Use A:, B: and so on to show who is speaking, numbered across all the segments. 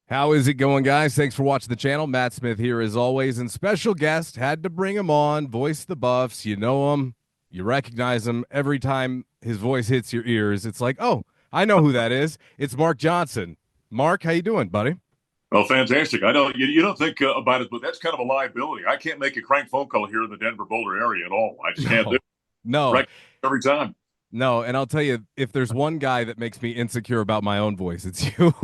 A: How is it going, guys? Thanks for watching the channel. Matt Smith here as always, and special guest had to bring him on. Voice the Buffs. You know him, you recognize him every time his voice hits your ears. It's like, oh, I know who that is. It's Mark Johnson. Mark, how you doing, buddy?
B: Well, fantastic. I know you don't think about it, but that's kind of a liability. I can't make a crank phone call here in the Denver Boulder area at all. I just can't do
A: No,
B: it
A: no,
B: right every time.
A: no. And I'll tell you, if there's one guy that makes me insecure about my own voice, it's you.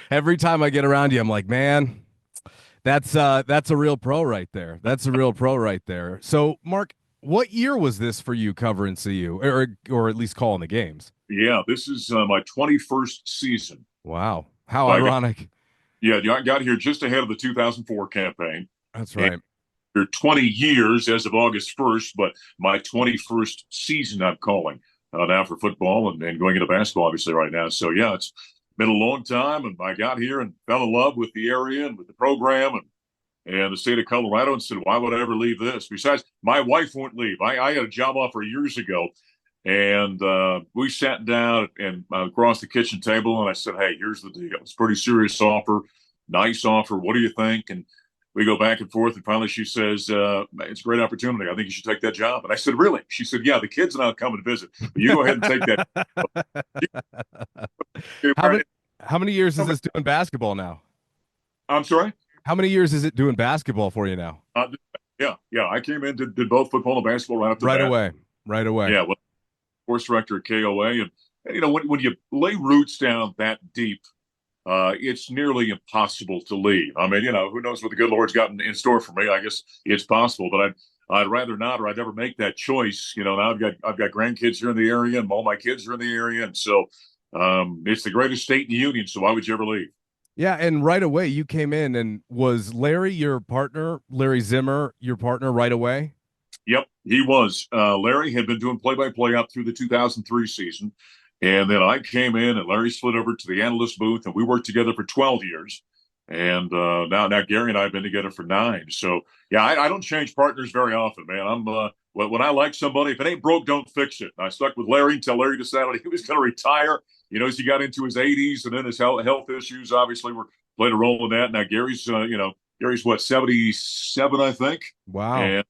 A: Every time I get around you, I'm like, man. That's a real pro right there. That's a real pro right there. So, Mark, what year was this for you covering CU, or at least calling the games?
B: Yeah, this is my 21st season.
A: Wow, how
B: I got,
A: ironic.
B: yeah, I got here just ahead of the 2004 campaign.
A: That's
B: And
A: right.
B: for 20 years as of August 1st, but my 21st season I'm calling now for football and going into basketball, obviously, right now. So, yeah, it's been a long time. And I got here and fell in love with the area and with the program and the state of Colorado and said, why would I ever leave this? Besides, my wife won't leave. I had a job offer years ago, and we sat down and across the kitchen table, and I said, hey, here's the deal. It's a pretty serious offer, nice offer. What do you think? And we go back and forth, and finally she says, it's a great opportunity. I think you should take that job. And I said, really? She said, yeah, the kids and I'll come and visit, but you go ahead and take that.
A: how many how many years is this doing basketball now?
B: I'm sorry?
A: How many years is it doing basketball for you now?
B: Yeah. I came in, did both football and basketball right after
A: Right
B: that.
A: away. Right away.
B: Yeah, well, course director at KOA. And you know, when you lay roots down that deep, it's nearly impossible to leave. I mean, you know, who knows what the good Lord's got in store for me? I guess it's possible, but I'd rather not, or I'd never make that choice. You know, now I've got grandkids here in the area, and all my kids are in the area, and so it's the greatest state in the union. So why would you ever leave?
A: Yeah, and right away you came in and was Larry your partner, Larry Zimmer, your partner right away?
B: Yep, he was. Larry had been doing play-by-play up through the 2003 season, and then I came in, and Larry slid over to the analyst booth, and we worked together for 12 years. And now Gary and I have been together for 9. So yeah, I don't change partners very often, man. I'm when I like somebody, if it ain't broke, don't fix it. I stuck with Larry until Larry decided he was going to retire. You know, as he got into his 80s, and then his health issues obviously were played a role in that. Now Gary's, Gary's what 77, I think,
A: Wow.
B: and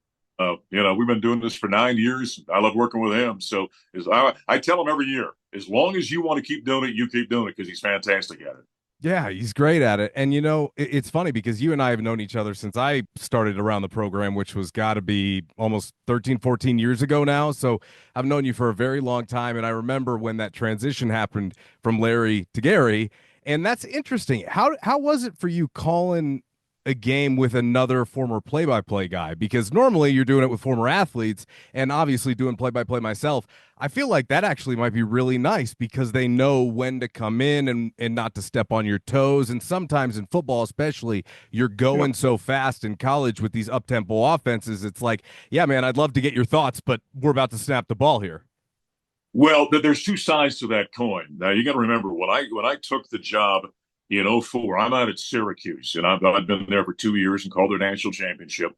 B: you know, we've been doing this for 9 years. I love working with him. So I tell him every year, as long as you want to keep doing it, you keep doing it because he's fantastic at it.
A: Yeah, he's great at it. And you know, it's funny because you and I have known each other since I started around the program, which was got to be almost 13, 14 years ago now. So I've known you for a very long time. And I remember when that transition happened from Larry to Gary. And that's interesting. How was it for you calling a game with another former play-by-play guy? Because normally you're doing it with former athletes, and obviously doing play-by-play myself, I feel like that actually might be really nice because they know when to come in and not to step on your toes. And sometimes in football, especially, you're
B: Yeah.
A: going so fast in college with these up-tempo offenses. It's like, yeah, man, I'd love to get your thoughts, but we're about to snap the ball here.
B: Well, there's two sides to that coin. Now you got to remember when I took the job in '04, I'm out at Syracuse, and I've been there for 2 years and called their national championship.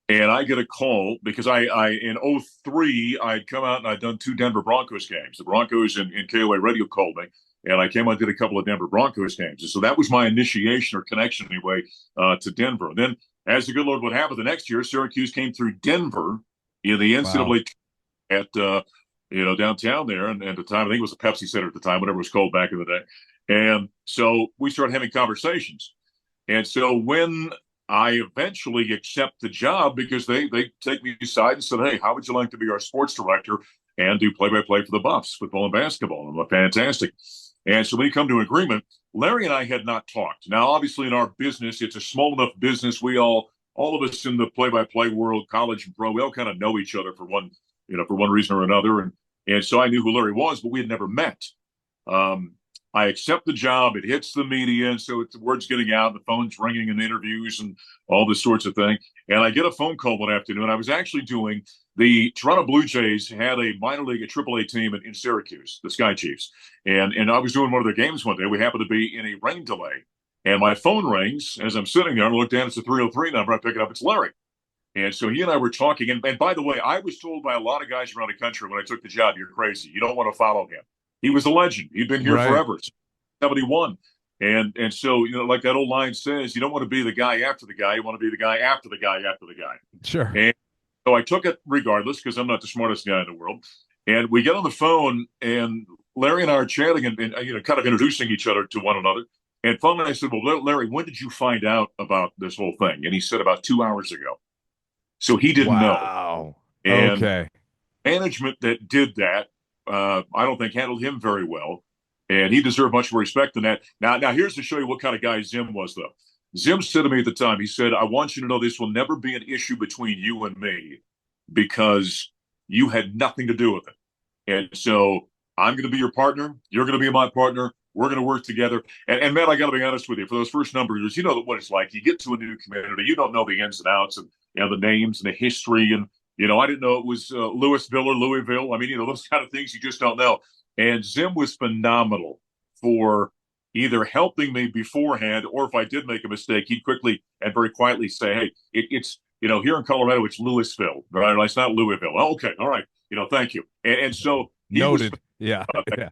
B: And I get a call because I in '03 I'd come out and I'd done 2 Denver Broncos games. The Broncos in KOA radio called me, and I came out and did a couple of Denver Broncos games. And so that was my initiation or connection anyway to Denver. And then, as the good Lord would have it, the next year Syracuse came through Denver in the
A: Wow.
B: NCAA at downtown there, and at the time I think it was a Pepsi Center at the time, whatever it was called back in the day. And so we started having conversations. And so when I eventually accept the job, because they take me aside and said, hey, how would you like to be our sports director and do play-by-play for the Buffs, football and basketball? And I'm like, fantastic. And so we come to an agreement. Larry and I had not talked. Now, obviously, in our business, it's a small enough business. We all of us in the play-by-play world, college and pro, we all kind of know each other for one reason or another. And so I knew who Larry was, but we had never met. Um, I accept the job. It hits the media, and so the word's getting out. The phone's ringing in interviews and all this sorts of thing. And I get a phone call one afternoon. I was actually doing the Toronto Blue Jays had a minor league, a AAA team in Syracuse, the Sky Chiefs, and I was doing one of their games one day. We happened to be in a rain delay, and my phone rings as I'm sitting there. And I look down. It's a 303 number. I pick it up. It's Larry. And so he and I were talking. And by the way, I was told by a lot of guys around the country when I took the job, you're crazy. You don't want to follow him. He was a legend. He'd been here
A: Right.
B: forever. 1971. And so, like that old line says, you don't want to be the guy after the guy. You want to be the guy after the guy after the guy.
A: Sure.
B: And so I took it regardless because I'm not the smartest guy in the world. And we get on the phone, and Larry and I are chatting and kind of introducing each other to one another. And finally, I said, "Well, Larry, when did you find out about this whole thing?" And he said, "About 2 hours ago." So he didn't know.
A: Wow.
B: And
A: Okay.
B: management that did that, I don't think handled him very well, and he deserved much more respect than that. Now here's to show you what kind of guy Zim was, though. Zim said to me at the time, he said, "I want you to know this will never be an issue between you and me because you had nothing to do with it. And so I'm going to be your partner. You're going to be my partner. We're going to work together." And Matt, I got to be honest with you. For those first number of years, you know what it's like. You get to a new community, you don't know the ins and outs and the names and the history. And I didn't know it was Louisville or Louisville. I mean, those kind of things you just don't know. And Zim was phenomenal for either helping me beforehand, or if I did make a mistake, he'd quickly and very quietly say, "Hey, it's here in Colorado, it's Louisville, right? It's not Louisville." "Oh, okay, all right, thank you." And so he was
A: Noted. Yeah. Yeah.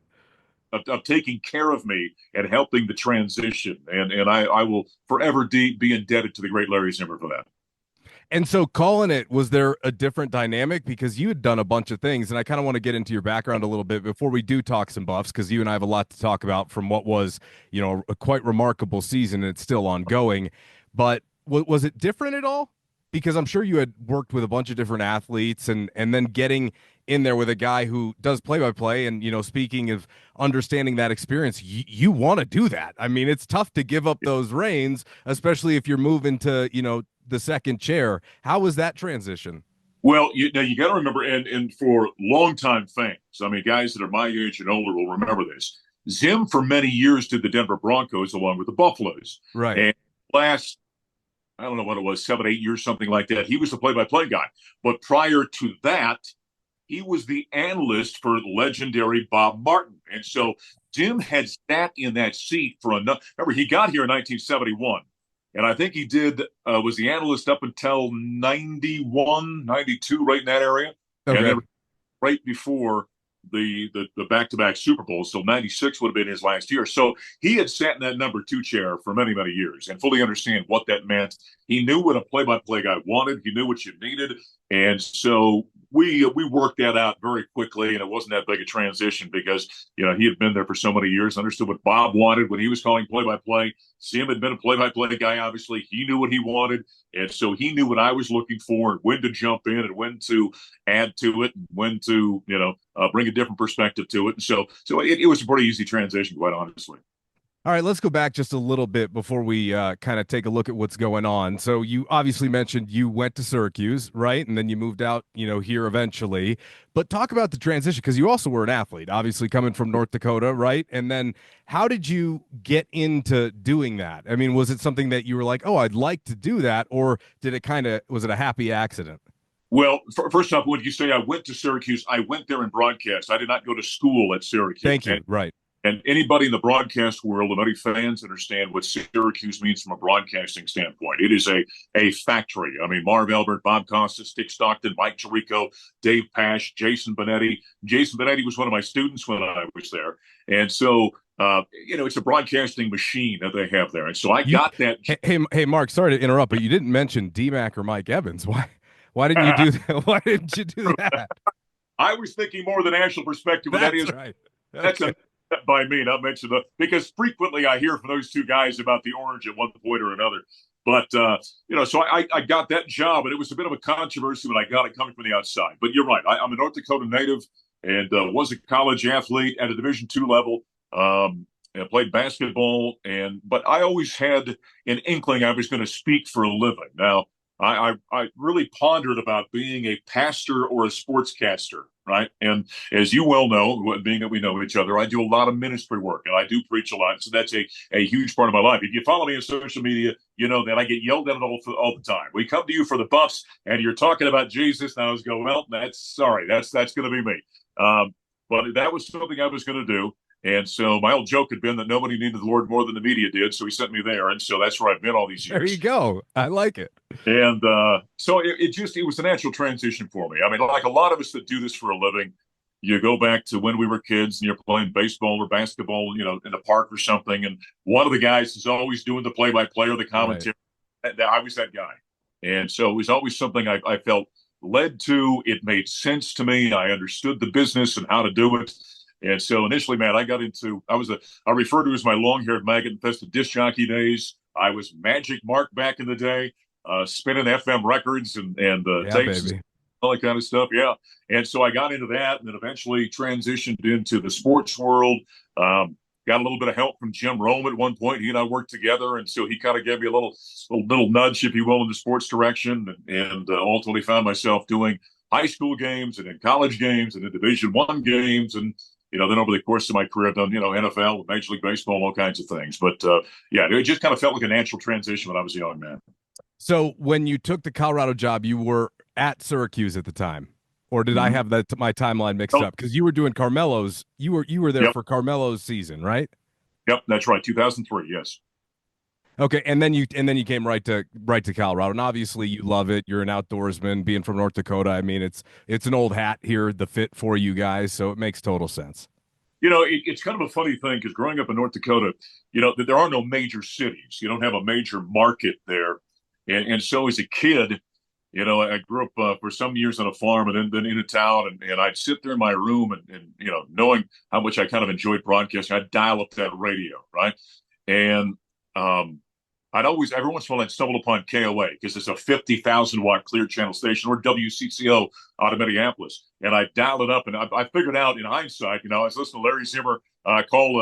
B: of taking care of me and helping the transition, and I will forever be indebted to the great Larry Zimmer for that.
A: And so calling it, was there a different dynamic? Because you had done a bunch of things, and I kind of want to get into your background a little bit before we do talk some buffs, because you and I have a lot to talk about from what was, a quite remarkable season, and it's still ongoing. But was it different at all? Because I'm sure you had worked with a bunch of different athletes, and then getting in there with a guy who does play by play, and speaking of understanding that experience, you want to do that. I mean, it's tough to give up those reins, especially if you're moving to the second chair. How was that transition?
B: Well, you got to remember, and for longtime fans, I mean, guys that are my age and older will remember this. Zim, for many years, did the Denver Broncos along with the Buffaloes.
A: Right.
B: And last, I don't know what it was, 7, 8 years, something like that, he was the play-by-play guy. But prior to that, he was the analyst for legendary Bob Martin. And so Jim had sat in that seat for enough. Remember, he got here in 1971. And I think he was the analyst up until 91, 92, right in that area.
A: Okay.
B: And then right before the back-to-back Super Bowls, so 96 would have been his last year. So he had sat in that number 2 chair for many, many years and fully understand what that meant. He knew what a play-by-play guy wanted. He knew what you needed. And so we worked that out very quickly, and it wasn't that big a transition because he had been there for so many years, understood what Bob wanted when he was calling play-by-play. Sim had been a play-by-play guy, obviously. He knew what he wanted, and so he knew what I was looking for and when to jump in and when to add to it and when to bring a different perspective to it. And so it was a pretty easy transition, quite honestly.
A: All right, let's go back just a little bit before we kind of take a look at what's going on. So you obviously mentioned you went to Syracuse, right? And then you moved out, here eventually. But talk about the transition, because you also were an athlete, obviously coming from North Dakota, right? And then how did you get into doing that? I mean, was it something that you were like, "Oh, I'd like to do that," or was it a happy accident?
B: Well, first off, when you say I went to Syracuse, I went there in broadcast. I did not go to school at Syracuse.
A: Thank you. Right.
B: And anybody in the broadcast world, and many fans understand what Syracuse means from a broadcasting standpoint. It is a factory. I mean, Marv Albert, Bob Costas, Dick Stockton, Mike Tirico, Dave Pash, Jason Benetti. Jason Benetti was one of my students when I was there. And so, it's a broadcasting machine that they have there. And so I got that.
A: Hey, Mark, sorry to interrupt, but you didn't mention DMAC or Mike Evans. Why didn't you do that? Why didn't you do that?
B: I was thinking more of the national perspective, but
A: That's
B: that is
A: right. Okay.
B: That's a by me, not mentioned because frequently I hear from those two guys about the orange at one point or another. But so I got that job, and it was a bit of a controversy when I got it coming from the outside. But you're right, I'm a North Dakota native and was a college athlete at a Division II level. And played basketball, but I always had an inkling I was going to speak for a living. Now, I really pondered about being a pastor or a sportscaster, right? And as you well know, being that we know each other, I do a lot of ministry work and I do preach a lot. So that's a huge part of my life. If you follow me on social media, you know that I get yelled at all the time. We come to you for the buffs and you're talking about Jesus. And I was going, well, that's going to be me. But that was something I was going to do. And so my old joke had been that nobody needed the Lord more than the media did. So he sent me there. And so that's where I've been all these years.
A: There you go. I like it.
B: And so it was a natural transition for me. I mean, like a lot of us that do this for a living, you go back to when we were kids and you're playing baseball or basketball, in the park or something, and one of the guys is always doing the play-by-play or the
A: Right.
B: commentary. I was that guy, and so it was always something I felt led to. It made sense to me. I understood the business and how to do it. And so initially, man, I refer to as my long-haired maggot-infested disc jockey days. I was Magic Mark back in the day, spinning FM records and
A: Yeah,
B: tapes and
A: baby.
B: all that kind of stuff. Yeah. And so I got into that and then eventually transitioned into the sports world. Got a little bit of help from Jim Rome at one point. He and I worked together. And so he kind of gave me a little nudge, if you will, in the sports direction. And ultimately found myself doing high school games and in college games and in Division I games. And, then over the course of my career, I've done, NFL, Major League Baseball, all kinds of things. But yeah, it just kind of felt like a natural transition when I was a young man.
A: So when you took the Colorado job, you were at Syracuse at the time, or did I
B: Mm-hmm.
A: have my timeline mixed
B: Oh,
A: up? Because you were doing Carmelo's. You were there
B: yep.
A: for Carmelo's season, right?
B: Yep. That's right. 2003. Yes.
A: Okay, and then you came right to Colorado, and obviously you love it. You're an outdoorsman, being from North Dakota. I mean, it's an old hat here, the fit for you guys, so it makes total sense.
B: It's kind of a funny thing because growing up in North Dakota, there are no major cities. You don't have a major market there. And so as a kid, I grew up for some years on a farm and then in a town. And I'd sit there in my room and knowing how much I kind of enjoyed broadcasting, I'd dial up that radio, right? And um, every once in a while, I'd stumble upon KOA because it's a 50,000-watt clear channel station, or WCCO out of Minneapolis. And I dialed it up, and I figured out in hindsight, I was listening to Larry Zimmer call,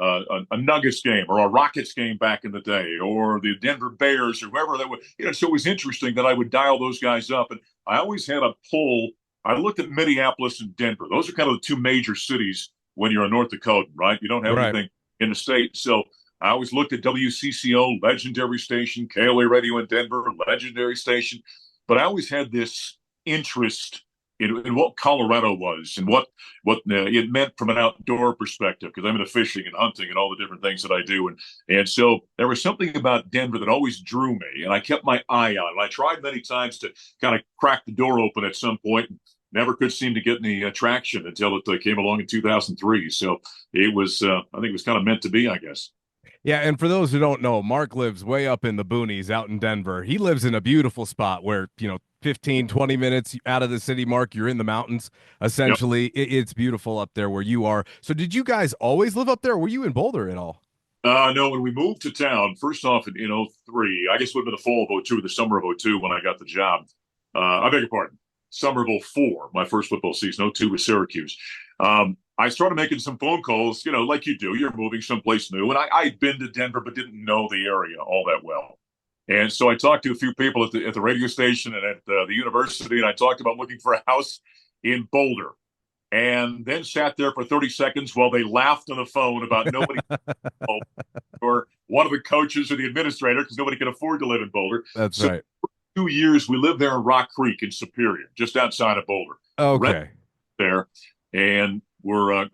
B: a Nuggets game or a Rockets game back in the day, or the Denver Bears or whoever that was. So it was interesting that I would dial those guys up. And I always had a pull. I looked at Minneapolis and Denver. Those are kind of the two major cities when you're a North Dakotan, right? You don't have
A: Right.
B: anything in the state. So I always looked at WCCO, legendary station, KOA radio in Denver, legendary station. But I always had this interest in what Colorado was and what it meant from an outdoor perspective, because I'm into fishing and hunting and all the different things that I do. And so there was something about Denver that always drew me, and I kept my eye on it. And I tried many times to kind of crack the door open at some point, and never could seem to get any traction until it came along in 2003. So it was, I think it was kind of meant to be, I guess.
A: Yeah, and for those who don't know, Mark lives way up in the boonies out in Denver. He lives in a beautiful spot where, 15, 20 minutes out of the city, Mark, you're in the mountains.
B: Yep.
A: Essentially, it's beautiful up there where you are. So did you guys always live up there? Were you in Boulder at all?
B: No, when we moved to town, first off in '03, I guess it would have been the fall of '02, the summer of '02 when I got the job. I beg your pardon, summer of '04, my first football season. '02 with Syracuse. I started making some phone calls, like you do. You're moving someplace new. And I'd been to Denver, but didn't know the area all that well. And so I talked to a few people at the radio station and at the university, and I talked about looking for a house in Boulder, and then sat there for 30 seconds while they laughed on the phone about nobody or one of the coaches or the administrator, because nobody can afford to live in Boulder.
A: That's
B: So
A: right.
B: 2 years we lived there in Rock Creek in Superior, just outside of Boulder. Rent
A: Okay.
B: there, and we're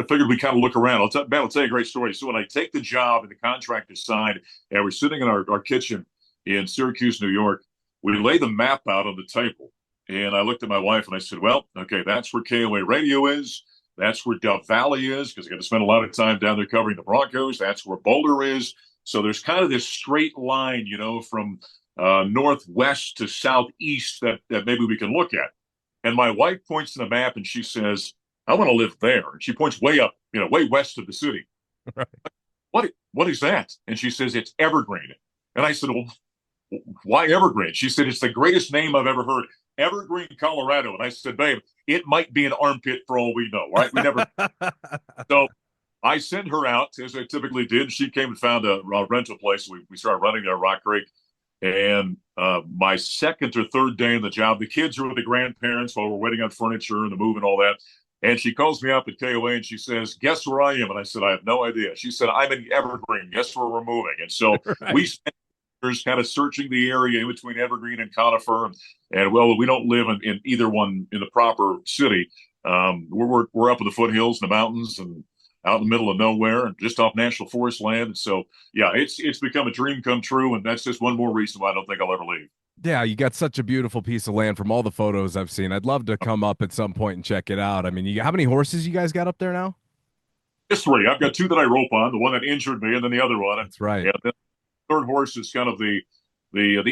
B: figured we kind of look around. I'll tell you a great story. So when I take the job and the contract is signed, and we're sitting in our kitchen in Syracuse, New York, we lay the map out on the table. And I looked at my wife and I said, well, okay, that's where KOA radio is. That's where Dove Valley is, because I got to spend a lot of time down there covering the Broncos. That's where Boulder is. So there's kind of this straight line, from northwest to southeast that maybe we can look at. And my wife points to the map and she says, I want to live there. And she points way up, way west of the city.
A: Right.
B: What is that? And she says, it's Evergreen. And I said, well, why Evergreen? She said, it's the greatest name I've ever heard. Evergreen, Colorado. And I said, babe, it might be an armpit for all we know, right? We never. So I sent her out, as I typically did. She came and found a rental place. We started running there at Rock Creek. And my second or third day in the job, the kids are with the grandparents while we're waiting on furniture and the move and all that. And she calls me up at KOA and she says, guess where I am? And I said, I have no idea. She said, I'm in Evergreen. Guess where we're moving? And so
A: Right.
B: we spent years kind of searching the area in between Evergreen and Conifer. And well, we don't live in either one in the proper city. We're up in the foothills and the mountains and out in the middle of nowhere and just off national forest land. And so, yeah, it's become a dream come true. And that's just one more reason why I don't think I'll ever leave.
A: Yeah, you got such a beautiful piece of land from all the photos I've seen. I'd love to come up at some point and check it out. I mean, how many horses you guys got up there now?
B: Just three. I've got two that I rope on, the one that injured me, and then the other one.
A: That's right.
B: And then the third horse is kind of the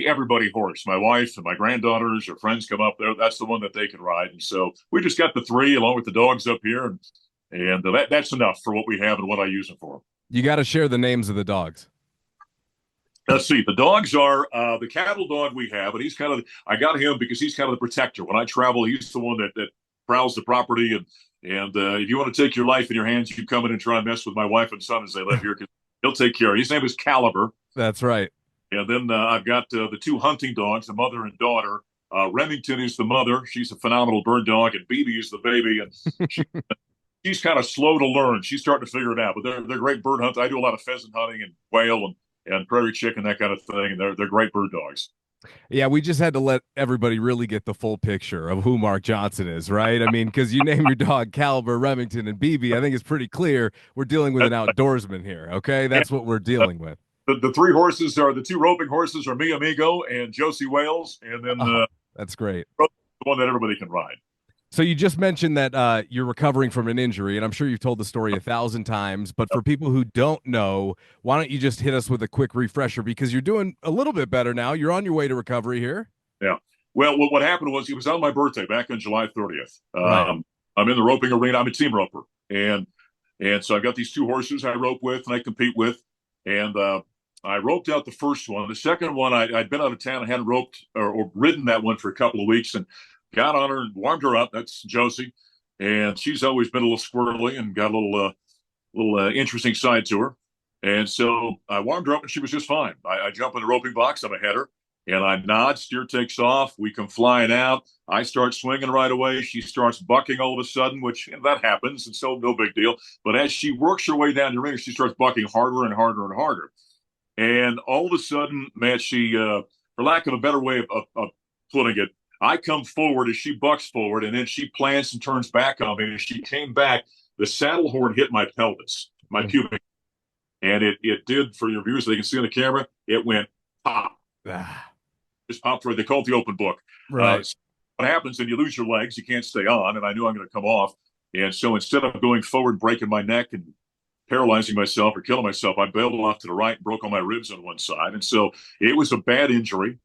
B: everybody horse. My wife and my granddaughters or friends come up there. That's the one that they can ride. And so we just got the three along with the dogs up here, and that's enough for what we have and what I use them for.
A: You got to share the names of the dogs.
B: Let's see. The dogs are the cattle dog we have, and he's kind of I got him because he's kind of the protector. When I travel, he's the one that prowls the property, and if you want to take your life in your hands, you come in and try and mess with my wife and son as they live here because he'll take care of you. His name is Caliber.
A: That's right.
B: And then I've got the two hunting dogs, the mother and daughter. Remington is the mother. She's a phenomenal bird dog, and BB is the baby. And she's kind of slow to learn. She's starting to figure it out, but they're great bird hunters. I do a lot of pheasant hunting and quail and prairie chicken, that kind of thing. And they're great bird dogs.
A: Yeah, we just had to let everybody really get the full picture of who Mark Johnson is, right? I mean, because you name your dog Caliber, Remington, and BB, I think it's pretty clear we're dealing with an outdoorsman here, okay? That's what we're dealing with.
B: The three horses are the two roping horses are Me Amigo and Josie Wales, and then
A: That's great.
B: the one that everybody can ride.
A: So you just mentioned that you're recovering from an injury, and I'm sure you've told the story 1,000 times. But for people who don't know, why don't you just hit us with a quick refresher? Because you're doing a little bit better now. You're on your way to recovery here.
B: Yeah. Well, what happened was it was on my birthday back on July 30th.
A: Right.
B: I'm in the roping arena. I'm a team roper, and so I've got these two horses I rope with and I compete with, and I roped out the first one. The second one, I'd been out of town. I hadn't roped or ridden that one for a couple of weeks, and got on her and warmed her up. That's Josie, and she's always been a little squirrely and got a little interesting side to her. And so I warmed her up, and she was just fine. I jump in the roping box. I'm a header, and I nod. Steer takes off. We come flying out. I start swinging right away. She starts bucking all of a sudden, which that happens, and so no big deal. But as she works her way down the ring, she starts bucking harder and harder and harder. And all of a sudden, man, for lack of a better way of putting it, I come forward as she bucks forward, and then she plants and turns back on me. And as she came back, the saddle horn hit my pelvis, my pubic, and it did, for your viewers, so they can see on the camera, it went pop. Just popped right. They call it the open book.
A: Right.
B: So what happens, and you lose your legs, you can't stay on, and I knew I'm going to come off. And so instead of going forward, breaking my neck and paralyzing myself or killing myself, I bailed off to the right and broke all my ribs on one side. And so it was a bad injury.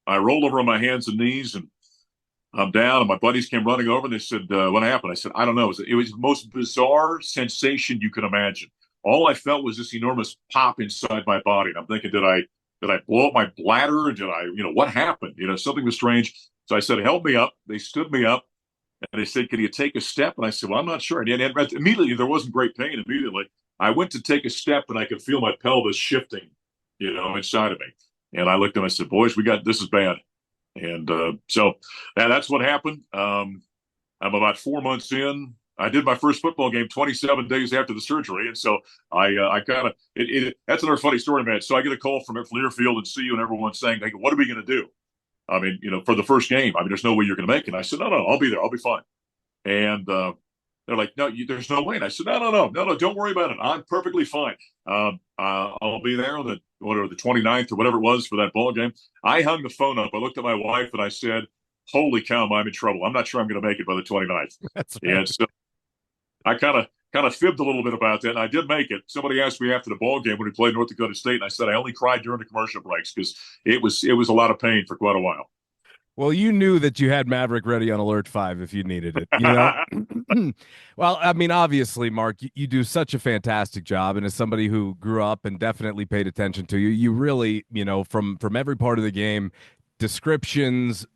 B: I rolled over on my hands and knees, and I'm down, and my buddies came running over, and they said, what happened? I said, I don't know. It was the most bizarre sensation you can imagine. All I felt was this enormous pop inside my body. And I'm thinking, did I blow up my bladder? Did I, what happened? Something was strange. So I said, help me up. They stood me up, and they said, can you take a step? And I said, well, I'm not sure. And immediately, there wasn't great pain immediately. I went to take a step, and I could feel my pelvis shifting, inside of me. And I looked at him, I said, boys, this is bad. And so that's what happened. I'm about 4 months in. I did my first football game 27 days after the surgery. And so I kind of, that's another funny story, man. So I get a call from Learfield and CU, and everyone's saying, hey, what are we going to do? I mean, for the first game, there's no way you're going to make it. And I said, no, I'll be there. I'll be fine. And they're like, no, there's no way. And I said, no, don't worry about it. I'm perfectly fine. I'll be there on the 29th or whatever it was for that ball game. I hung the phone up. I looked at my wife and I said, holy cow, I'm in trouble. I'm not sure I'm going to make it by the 29th.
A: That's right.
B: And so I kind of fibbed a little bit about that, and I did make it. Somebody asked me after the ball game when we played North Dakota State, and I said I only cried during the commercial breaks because it was a lot of pain for quite a while.
A: Well, you knew that you had Maverick ready on Alert 5 if you needed it, Well, I mean, obviously, Mark, you do such a fantastic job. And as somebody who grew up and definitely paid attention to you, you really, from every part of the game, descriptions,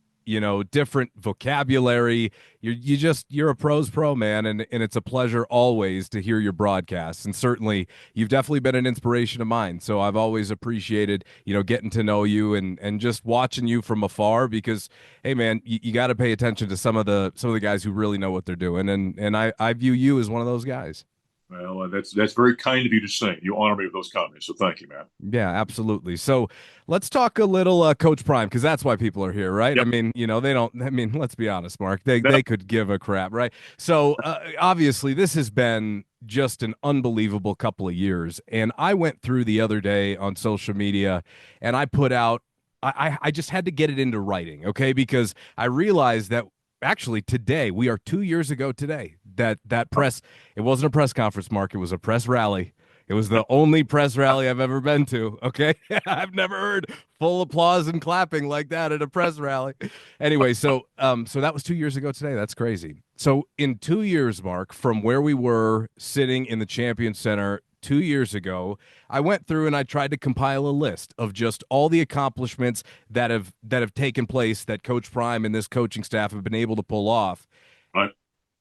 A: different vocabulary. You're a pro's pro, man, and it's a pleasure always to hear your broadcasts. And certainly you've definitely been an inspiration of mine. So I've always appreciated, getting to know you and just watching you from afar because, hey man, you got to pay attention to some of the guys who really know what they're doing. And I view you as one of those guys.
B: Well, that's very kind of you to say. You honor me with those comments, so thank you, man.
A: Yeah, absolutely. So let's talk a little Coach Prime because that's why people are here, right?
B: Yep.
A: I mean, they don't. I mean, let's be honest, Mark. They could give a crap, right? So obviously, this has been just an unbelievable couple of years, and I went through the other day on social media, and I put out I just had to get it into writing, okay? Because I realized that actually today, we are 2 years ago today, that press, it wasn't a press conference, Mark, it was a press rally. It was the only press rally I've ever been to, okay? I've never heard full applause and clapping like that at a press rally. Anyway, so that was 2 years ago today. That's crazy. So in 2 years, Mark, from where we were sitting in the Champion Center 2 years ago, I went through and I tried to compile a list of just all the accomplishments that have taken place that Coach Prime and this coaching staff have been able to pull off.
B: Right.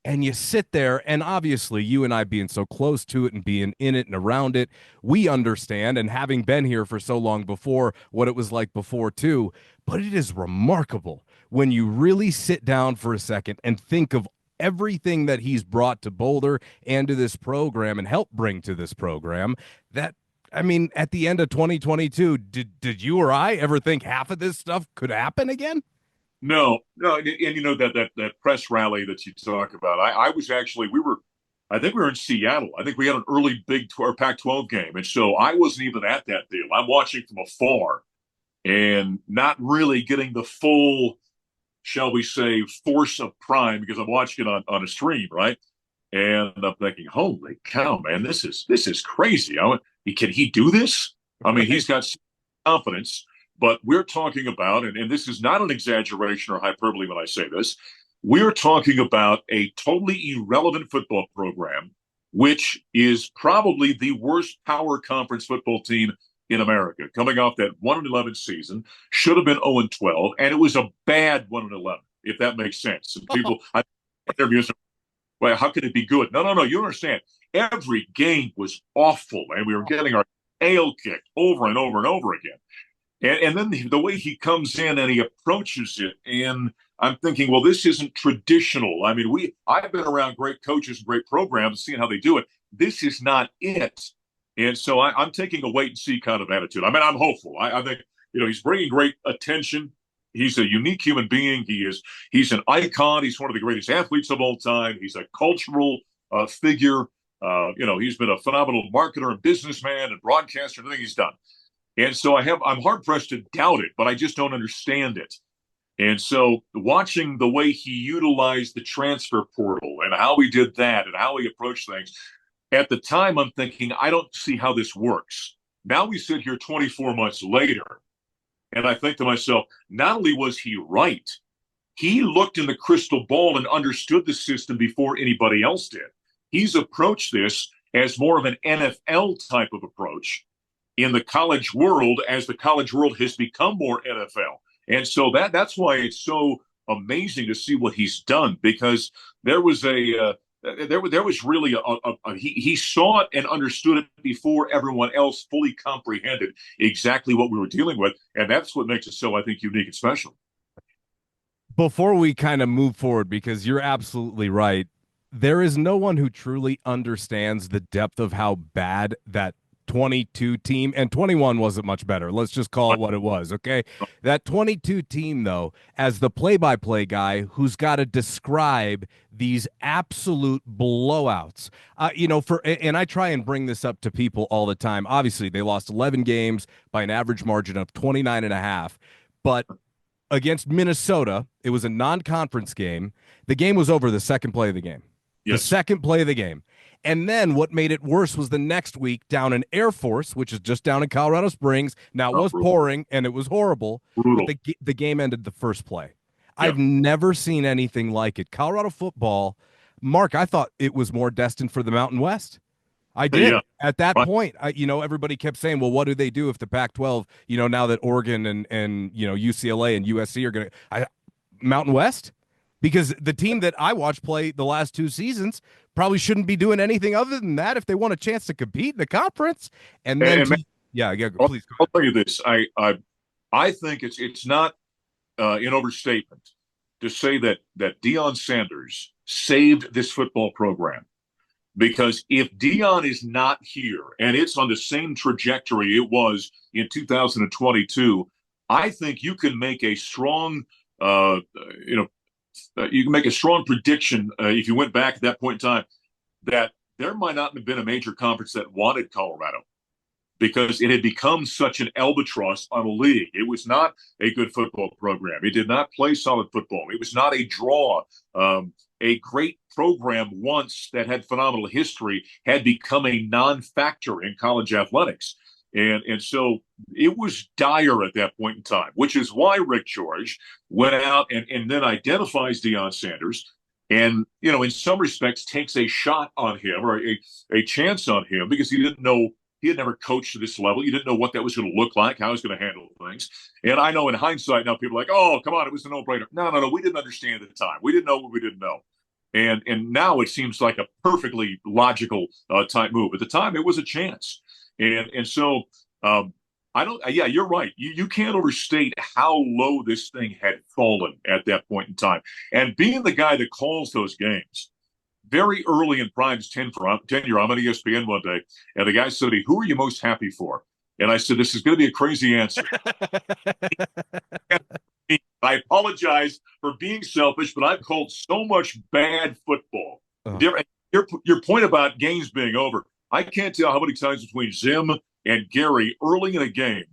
A: And you sit there, and obviously, you and I being so close to it and being in it and around it, we understand. And having been here for so long before, what it was like before, too. But it is remarkable when you really sit down for a second and think of everything that he's brought to Boulder and to this program and helped bring to this program. That, I mean, at the end of 2022, did you or I ever think half of this stuff could happen again?
B: No, no, and you know that press rally that you talk about. I was actually I think we were in Seattle. I think we had an early Pac-12 game, and so I wasn't even at that deal. I'm watching from afar and not really getting the full, shall we say, force of Prime because I'm watching it on a stream, right? And I'm thinking, holy cow, man, this is crazy. Can he do this? I mean,
A: Right.
B: he's got confidence, but we're talking about, and this is not an exaggeration or hyperbole when I say this, we're talking about a totally irrelevant football program, which is probably the worst power conference football team in America, coming off that 1-11 season, should have been 0-12, and it was a bad 1-11, if that makes sense. And people, I interviews, well, how can it be good? No, no, no. You don't understand. Every game was awful, and we were getting our tail kicked over and over and over again. And then the way he comes in and he approaches it, and I'm thinking, well, this isn't traditional. I mean, I've been around great coaches and great programs, seeing how they do it. This is not it. And so I'm taking a wait and see kind of attitude. I mean, I'm hopeful. I think he's bringing great attention. He's a unique human being. He's an icon. He's one of the greatest athletes of all time. He's a cultural figure. He's been a phenomenal marketer and businessman and broadcaster. Everything he's done. And so I'm hard pressed to doubt it, but I just don't understand it. And so watching the way he utilized the transfer portal and how he did that and how he approached things, at the time I'm thinking, I don't see how this works. Now we sit here 24 months later, and I think to myself, not only was he right, he looked in the crystal ball and understood the system before anybody else did. He's approached this as more of an NFL type of approach in the college world as the college world has become more NFL. And so that's why it's so amazing to see what he's done, because there was there was really he saw it and understood it before everyone else fully comprehended exactly what we were dealing with. And that's what makes it so, I think, unique and special.
A: Before we kind of move forward, because you're absolutely right, there is no one who truly understands the depth of how bad that 22 team, and 21 wasn't much better. Let's just call it what it was, okay? That 22 team, though, as the play-by-play guy who's got to describe these absolute blowouts, and I try and bring this up to people all the time. Obviously, they lost 11 games by an average margin of 29 and a half, but against Minnesota, it was a non-conference game. The game was over the second play of the game. The
B: Yes.
A: second play of the game. And then what made it worse was the next week down in Air Force, which is just down in Colorado Springs. Now, it was pouring and it was horrible, but
B: Brutal.
A: the game ended the first play.
B: Yeah.
A: I've never seen anything like it. Colorado football, Mark, I thought it was more destined for the Mountain West. I did.
B: Yeah.
A: At that
B: Right.
A: point, everybody kept saying, well, what do they do if the Pac-12, now that Oregon and UCLA and USC are going to Mountain West? Because the team that I watched play the last two seasons probably shouldn't be doing anything other than that if they want a chance to compete in the conference. And then,
B: And
A: yeah,
B: I'll,
A: please go
B: I'll
A: ahead.
B: tell you this. I think it's not an overstatement to say that Deion Sanders saved this football program. Because if Deion is not here and it's on the same trajectory it was in 2022, I think you can make a strong, you know, you can make a strong prediction if you went back at that point in time that there might not have been a major conference that wanted Colorado. because it had become such an albatross on a league. It was not a good football program. It did not play solid football. It was not a draw. A great program once that had phenomenal history had become a non-factor in college athletics. And so it was dire at that point in time, which is why Rick George went out and then identifies Deion Sanders and, in some respects takes a shot on him or a chance on him because he didn't know, he had never coached to this level. He didn't know what that was going to look like, how he was going to handle things. And I know in hindsight now people are like, oh, come on, it was a no-brainer. No. We didn't understand at the time. We didn't know what we didn't know. And now it seems like a perfectly logical type move. At the time, it was a chance. And so I don't. Yeah, you're right. You can't overstate how low this thing had fallen at that point in time. And being the guy that calls those games very early in Prime's tenure, I'm on ESPN one day, and the guy said to me, "Who are you most happy for?" And I said, "This is going to be a crazy answer." I apologize for being selfish, but I've called so much bad football. Your point about games being over, I can't tell how many times between Zim and Gary early in a game,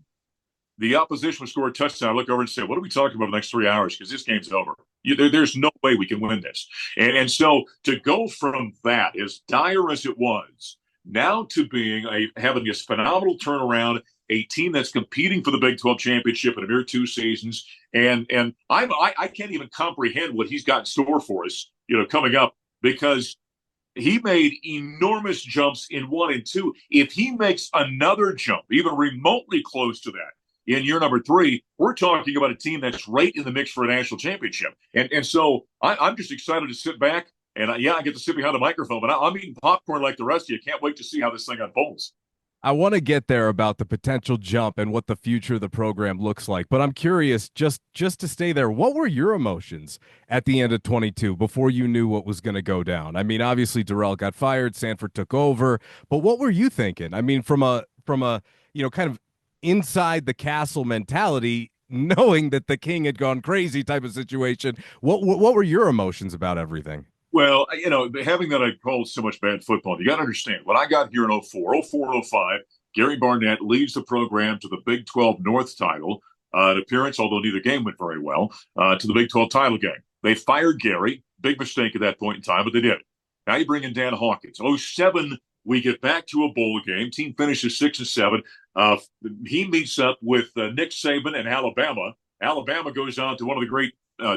B: the opposition would score a touchdown. I look over and say, what are we talking about the next 3 hours? Because this game's over. There's no way we can win this. And so to go from that, as dire as it was, now to having this phenomenal turnaround, a team that's competing for the Big 12 championship in a mere 2 seasons. And I can't even comprehend what he's got in store for us, coming up, because he made enormous jumps in 1 and 2. If he makes another jump, even remotely close to that, in year number 3, we're talking about a team that's right in the mix for a national championship. And so I'm just excited to sit back. And I get to sit behind a microphone, but I'm eating popcorn like the rest of you. Can't wait to see how this thing unfolds.
A: I want to get there about the potential jump and what the future of the program looks like. But I'm curious, just to stay there, what were your emotions at the end of 22 before you knew what was going to go down? I mean, obviously Darrell got fired, Sanford took over, but what were you thinking? I mean, from a kind of inside the castle mentality, knowing that the king had gone crazy type of situation, what were your emotions about everything?
B: Well, having that I called so much bad football, you got to understand, when I got here in 04, 05, Gary Barnett leads the program to the Big 12 North title, an appearance, although neither game went very well, to the Big 12 title game. They fired Gary, big mistake at that point in time, but they did. Now you bring in Dan Hawkins. 07, we get back to a bowl game. Team finishes 6-7. He meets up with Nick Saban and Alabama. Alabama goes on to one of the great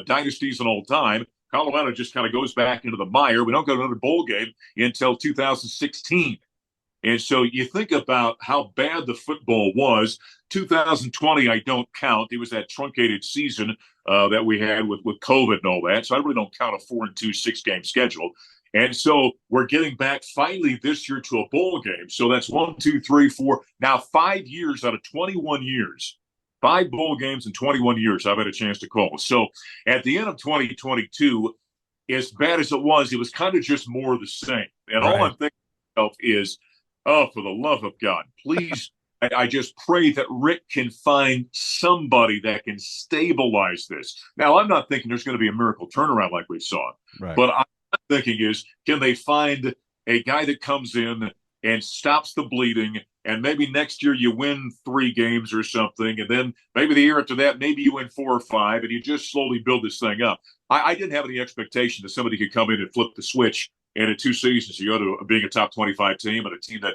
B: dynasties in all time. Colorado just kind of goes back into the mire. We don't go to another bowl game until 2016. And so you think about how bad the football was. 2020, I don't count. It was that truncated season that we had with COVID and all that. So I really don't count a 4-2 6-game schedule. And so we're getting back finally this year to a bowl game. So that's 1, 2, 3, 4. Now 5 years out of 21 years. 5 bowl games in 21 years I've had a chance to call. So at the end of 2022, as bad as it was kind of just more of the same. And all I'm thinking of is, oh, for the love of God, please, I just pray that Rick can find somebody that can stabilize this. Now, I'm not thinking there's going to be a miracle turnaround like we saw.
A: Right.
B: But I'm thinking is, can they find a guy that comes in and stops the bleeding, and maybe next year you win 3 games or something, and then maybe the year after that, maybe you win 4 or 5, and you just slowly build this thing up. I didn't have any expectation that somebody could come in and flip the switch, and in 2 seasons you go to being a top 25 team and a team that,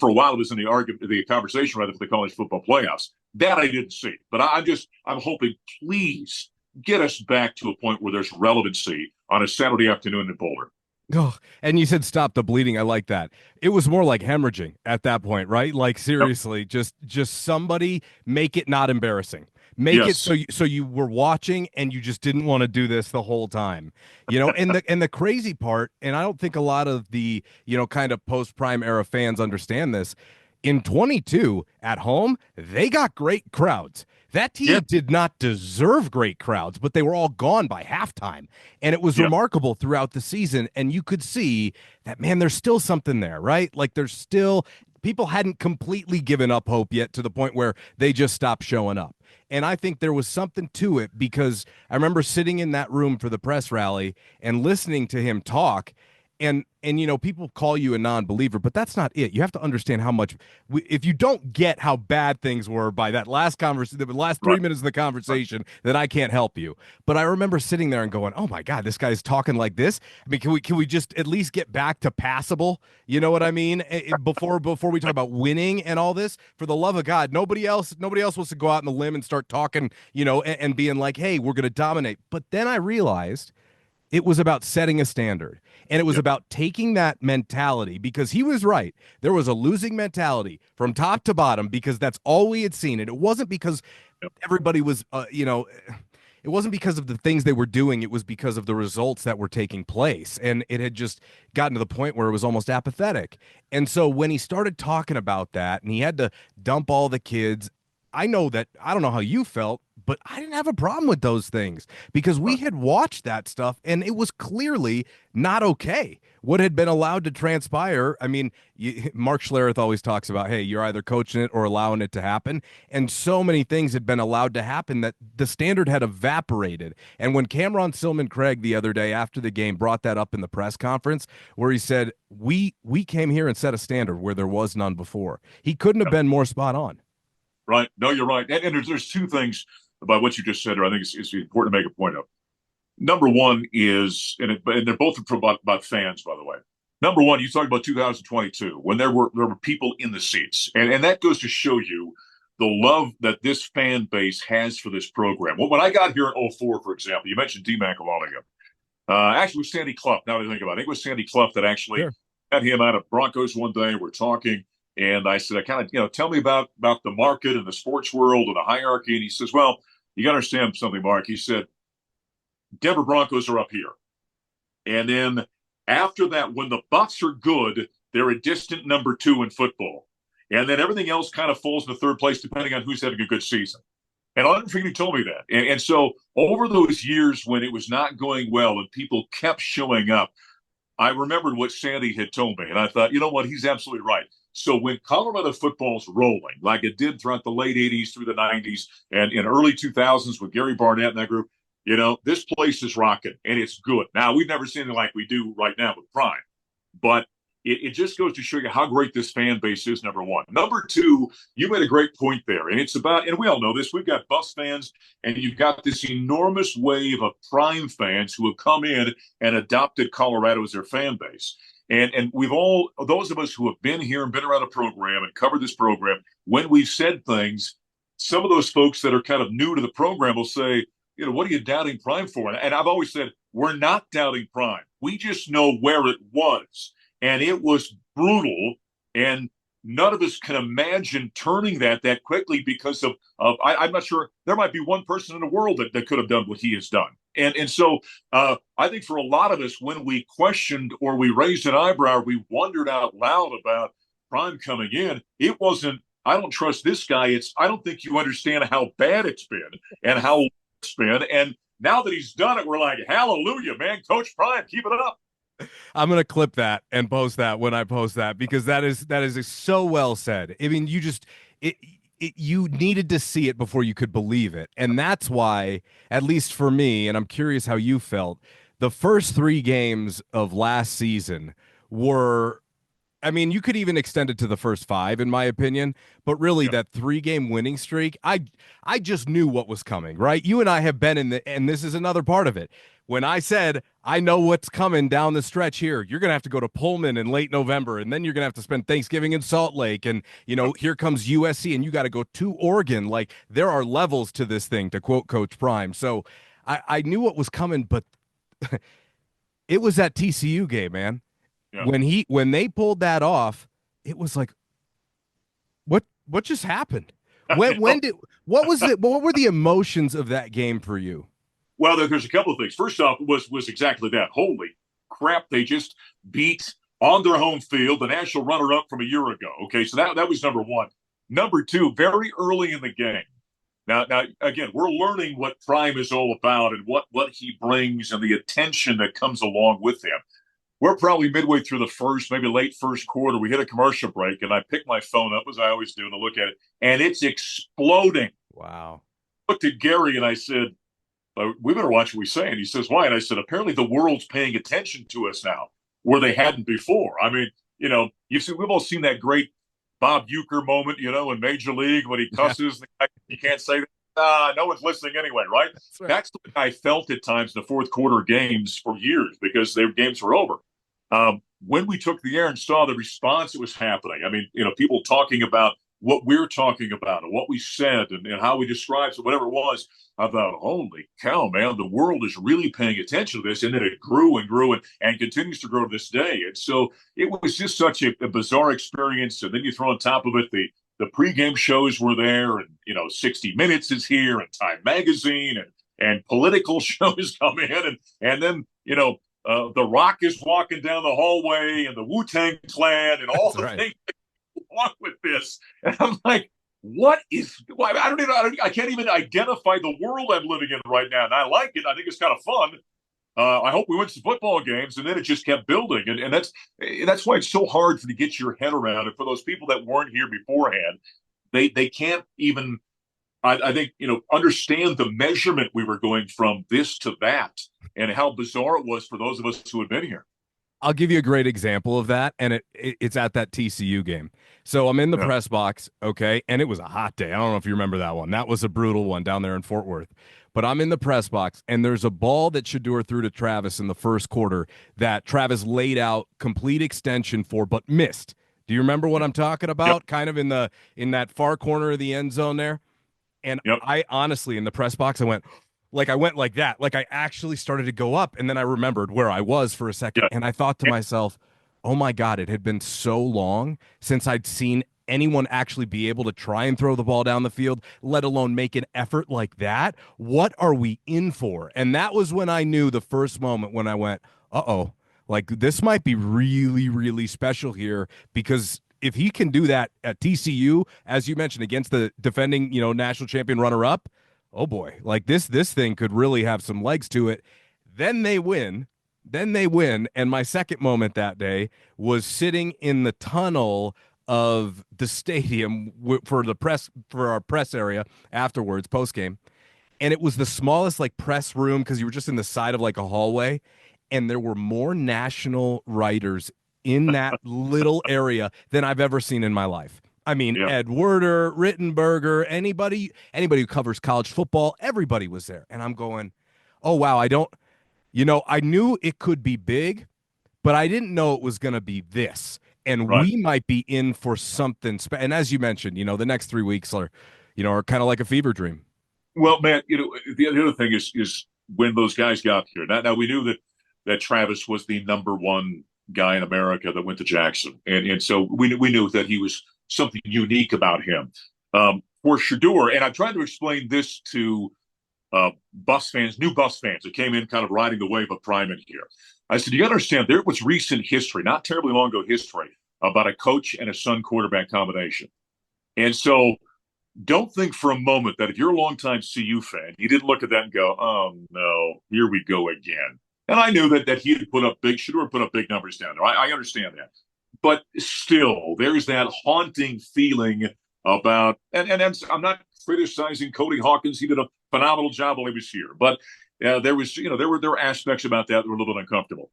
B: for a while it was in the conversation rather for the college football playoffs. That I didn't see. But I'm hoping, please get us back to a point where there's relevancy on a Saturday afternoon in Boulder.
A: Oh, and you said stop the bleeding. I like that. It was more like hemorrhaging at that point, right? Like seriously, just somebody make it not embarrassing. Make it so you were watching and you just didn't want to do this the whole time. And the crazy part, and I don't think a lot of the, kind of post-prime era fans understand this. In 22 at home, they got great crowds. That team did not deserve great crowds, but they were all gone by halftime. And it was remarkable throughout the season. And you could see that, man, there's still something there, right? Like there's still people hadn't completely given up hope yet to the point where they just stopped showing up. And I think there was something to it because I remember sitting in that room for the press rally and listening to him talk. And people call you a non-believer, but that's not it. You have to understand how much if you don't get how bad things were by that last conversation, the last
B: Right.
A: 3 minutes of the
B: Right.
A: conversation, then I can't help you. But I remember sitting there and going, "Oh my God, this guy's talking like this. I mean, can we just at least get back to passable? You know what I mean? Before we talk about winning and all this, for the love of God, nobody else wants to go out on the limb and start talking, and being like, hey, we're going to dominate. But then I realized it was about setting a standard. And it was
B: Yep.
A: about taking that mentality because he was right. There was a losing mentality from top to bottom because that's all we had seen. And it wasn't because
B: Yep.
A: everybody was, it wasn't because of the things they were doing. It was because of the results that were taking place. And it had just gotten to the point where it was almost apathetic. And so when he started talking about that and he had to dump all the kids, I don't know how you felt, but I didn't have a problem with those things because we
B: Right.
A: had watched that stuff and it was clearly not okay. What had been allowed to transpire. I mean, Mark Schlereth always talks about, hey, you're either coaching it or allowing it to happen. And so many things had been allowed to happen that the standard had evaporated. And when Cameron Silman Craig the other day after the game brought that up in the press conference, where he said, we came here and set a standard where there was none before. He couldn't have
B: Yep.
A: been more spot on.
B: Right. No, you're right. And there's two things about what you just said, or I think it's important to make a point of. Number one is, and they're both about fans, by the way. Number one, you talked about 2022 when there were people in the seats, and that goes to show you the love that this fan base has for this program. Well, when I got here in '04, for example, you mentioned D-Mac a while ago. Actually, it was Sandy Clough. Now that I think about it, I think it was Sandy Clough that actually
A: Sure.
B: had him out of Broncos one day. We're talking, and I said, I kind of, tell me about the market and the sports world and the hierarchy. And he says, well, you got to understand something, Mark. He said, Denver Broncos are up here. And then after that, when the Bucks are good, they're a distant number two in football. And then everything else kind of falls into third place depending on who's having a good season. And I don't forget he told me that. And so over those years when it was not going well and people kept showing up, I remembered what Sandy had told me. And I thought, you know what? He's absolutely right. So when Colorado football's rolling, like it did throughout the late 80s through the 90s and in early 2000s with Gary Barnett and that group, this place is rocking and it's good. Now, we've never seen it like we do right now with Prime, but it just goes to show you how great this fan base is, number one. Number two, you made a great point there. And it's about, and we all know this, we've got Bucs fans, and you've got this enormous wave of Prime fans who have come in and adopted Colorado as their fan base. And we've all, those of us who have been here and been around a program and covered this program, when we've said things, some of those folks that are kind of new to the program will say, what are you doubting Prime for? And I've always said, we're not doubting Prime. We just know where it was. And it was brutal. And none of us can imagine turning that quickly because of I'm not sure, there might be one person in the world that could have done what he has done. And so I think for a lot of us, when we questioned or we raised an eyebrow, we wondered out loud about Prime coming in. It wasn't, I don't trust this guy. I don't think you understand how bad it's been and how it's been. And now that he's done it, we're like, hallelujah, man, Coach Prime, keep it up.
A: I'm gonna clip that and post that when I post that because that is so well said. I mean, it, you needed to see it before you could believe it, and that's why, at least for me, and I'm curious how you felt. The first three games of last season were, I mean, you could even extend it to the first five, in my opinion. But really,
B: Yeah.
A: that 3 game winning streak, I just knew what was coming, right? You and I have been in and this is another part of it. When I said, I know what's coming down the stretch here, you're going to have to go to Pullman in late November, and then you're going to have to spend Thanksgiving in Salt Lake. And, here comes USC, and you got to go to Oregon. Like, there are levels to this thing, to quote Coach Prime. So I knew what was coming, but it was that TCU game, man.
B: Yeah.
A: When they pulled that off, it was like, what just happened? What was it? What were the emotions of that game for you?
B: Well, there's a couple of things. First off, was exactly that. Holy crap! They just beat on their home field the national runner-up from a year ago. Okay, so that was number one. Number two, very early in the game. Now again, we're learning what Prime is all about and what he brings and the attention that comes along with him. We're probably midway through the first, maybe late first quarter. We hit a commercial break, and I picked my phone up, as I always do, to look at it, and it's exploding.
A: Wow.
B: I looked at Gary, and I said, we better watch what we say. And he says, why? And I said, apparently the world's paying attention to us now. where they hadn't before. I mean, we've all seen that great Bob Uecker moment, in Major League when he
A: Yeah,
B: cusses. You can't say that. No one's listening anyway, right?
A: that's right.
B: That's the way I felt at times in the fourth quarter games for years because their games were over. When we took the air and saw the response that was happening, I mean, people talking about what we're talking about and what we said and how we described it, whatever it was, I thought, holy cow, man, the world is really paying attention to this. And then it grew and grew and continues to grow to this day. And so it was just such a bizarre experience. And then you throw on top of it the pregame shows were there, and 60 Minutes is here, and Time Magazine, and political shows come in, and then The Rock is walking down the hallway, and the Wu-Tang Clan, and all
A: That's
B: the
A: right.
B: things that go along with this. And I'm like, what is? I can't even identify the world I'm living in right now. And I like it. I think it's kind of fun. I hope we win some football games, and then it just kept building, and that's why it's so hard to get your head around it. For those people that weren't here beforehand, they can't even, I think, understand the measurement we were going from this to that, and how bizarre it was for those of us who had been here.
A: I'll give you a great example of that, and it's at that TCU game. So I'm in the
B: Yeah,
A: press box, okay, and it was a hot day. I don't know if you remember that one. That was a brutal one down there in Fort Worth. But I'm in the press box, and there's a ball that Shedeur threw to Travis in the first quarter that Travis laid out complete extension for, but missed. Do you remember what
B: yeah.
A: I'm talking
B: Yep,
A: about? Kind of in that far corner of the end zone there. And
B: yep.
A: I honestly, in the press box, I went like that. Like I actually started to go up. And then I remembered where I was for a second.
B: Yeah.
A: And I thought to myself, oh my God, it had been so long since I'd seen anyone actually be able to try and throw the ball down the field, let alone make an effort like that. What are we in for? And that was when I knew the first moment when I went, uh-oh, like this might be really, really special here because if he can do that at TCU, as you mentioned, against the defending, national champion runner up, oh boy, like this thing could really have some legs to it. Then they win. Then they win. And my second moment that day was sitting in the tunnel of the stadium for our press area afterwards, post game. And it was the smallest like press room because you were just in the side of like a hallway. And there were more national writers in that little area than I've ever seen in my life. I mean,
B: Yeah.
A: Ed Werder, Rittenberger, anybody who covers college football, everybody was there. And I'm going, oh wow, I knew it could be big, but I didn't know it was going to be this. And
B: Right.
A: we might be in for something. And as you mentioned, the next 3 weeks are kind of like a fever dream.
B: Well, man, the other thing is when those guys got here. Now we knew that Travis was the number one guy in America that went to Jackson, and so we knew that he was something unique about him. For Shedeur, and I tried to explain this to new bus fans that came in kind of riding the wave of Prime in here. I said, you understand, there was recent history, not terribly long ago history, about a coach and a son quarterback combination. And so don't think for a moment that if you're a longtime CU fan, you didn't look at that and go, oh no, here we go again. And I knew that he had Shedeur put up big numbers down there. I understand that. But still, there's that haunting feeling about, and I'm not criticizing Cody Hawkins. He did a phenomenal job while he was here. But there were aspects about that were a little bit uncomfortable.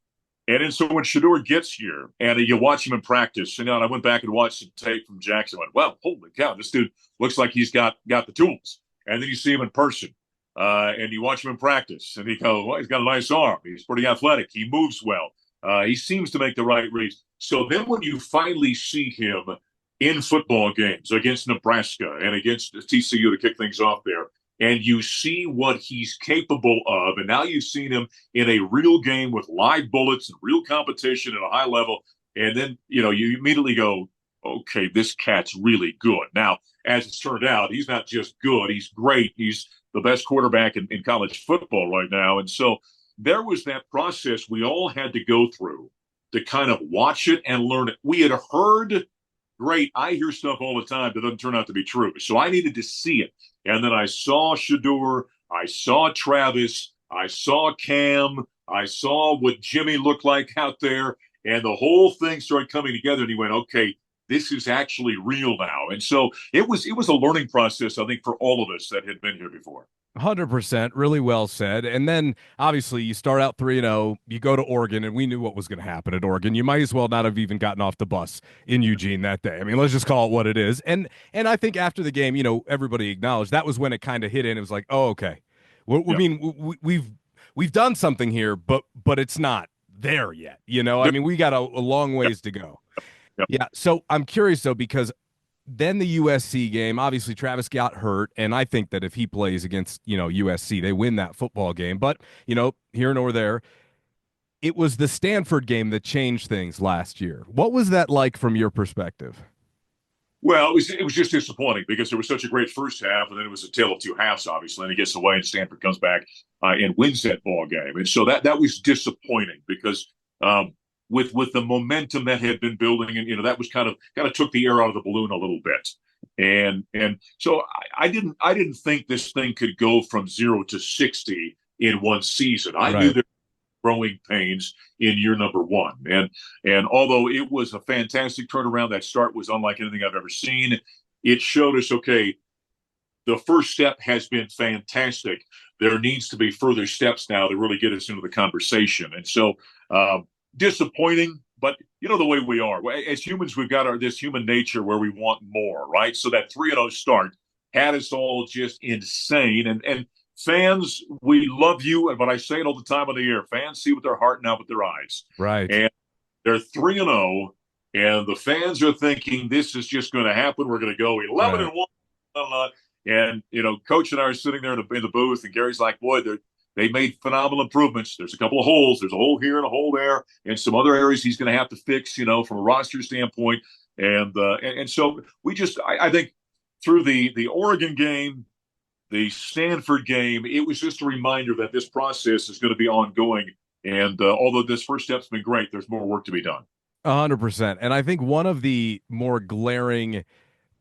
B: And so when Shedeur gets here and you watch him in practice, and I went back and watched some tape from Jackson. I went, well, holy cow, this dude looks like he's got the tools. And then you see him in person, and you watch him in practice, and you go, well, he's got a nice arm. He's pretty athletic. He moves well. He seems to make the right reads. So then when you finally see him in football games against Nebraska and against TCU to kick things off there, and you see what he's capable of, and now you've seen him in a real game with live bullets and real competition at a high level, and then you immediately go, okay, this cat's really good. Now, as it's turned out, he's not just good, he's great. He's the best quarterback in college football right now. And so there was that process we all had to go through to kind of watch it and learn it. We had heard, great, I hear stuff all the time that doesn't turn out to be true. So I needed to see it. And then I saw Shedeur, I saw Travis, I saw Cam, I saw what Jimmy looked like out there, and the whole thing started coming together. And he went, okay, this is actually real now. And so it was a learning process, I think, for all of us that had been here before.
A: 100%, really well said. And then obviously you start out 3-0, you go to Oregon, and we knew what was going to happen at Oregon. You might as well not have even gotten off the bus in Eugene that day. I mean, let's just call it what it is. And I think after the game, everybody acknowledged that was when it kind of hit in. It was like, oh, okay. I
B: Yeah.
A: mean, we've done something here, but it's not there yet. I mean, we got a long
B: Yeah.
A: ways to go.
B: Yeah.
A: Yeah. So I'm curious though, because then the USC game, obviously Travis got hurt, and I think that if he plays against, USC, they win that football game. But, here nor there, it was the Stanford game that changed things last year. What was that like from your perspective?
B: Well, it was just disappointing because there was such a great first half, and then it was a tale of two halves, obviously. And he gets away, and Stanford comes back and wins that ball game, and so that was disappointing because with the momentum that had been building, and that was kind of took the air out of the balloon a little bit, and so I didn't think this thing could go from 0 to 60 in one season. I knew
A: Right.
B: there growing pains in year number one. And although it was a fantastic turnaround, that start was unlike anything I've ever seen. It showed us, okay, the first step has been fantastic. There needs to be further steps now to really get us into the conversation. And so, disappointing, but the way we are as humans, we've got this human nature where we want more, right? So that 3-0 start had us all just insane. And fans, we love you, but I say it all the time on the air. Fans see with their heart, not with their eyes.
A: Right.
B: And they're 3-0, and the fans are thinking this is just going to happen. We're going to go 11
A: Right.
B: and 1. And Coach and I are sitting there in the booth, and Gary's like, "Boy, they made phenomenal improvements. There's a couple of holes. There's a hole here and a hole there, and some other areas he's going to have to fix, from a roster standpoint." And so I think through the Oregon game, the Stanford game, it was just a reminder that this process is going to be ongoing. And although this first step's been great, there's more work to be done.
A: 100%. And I think one of the more glaring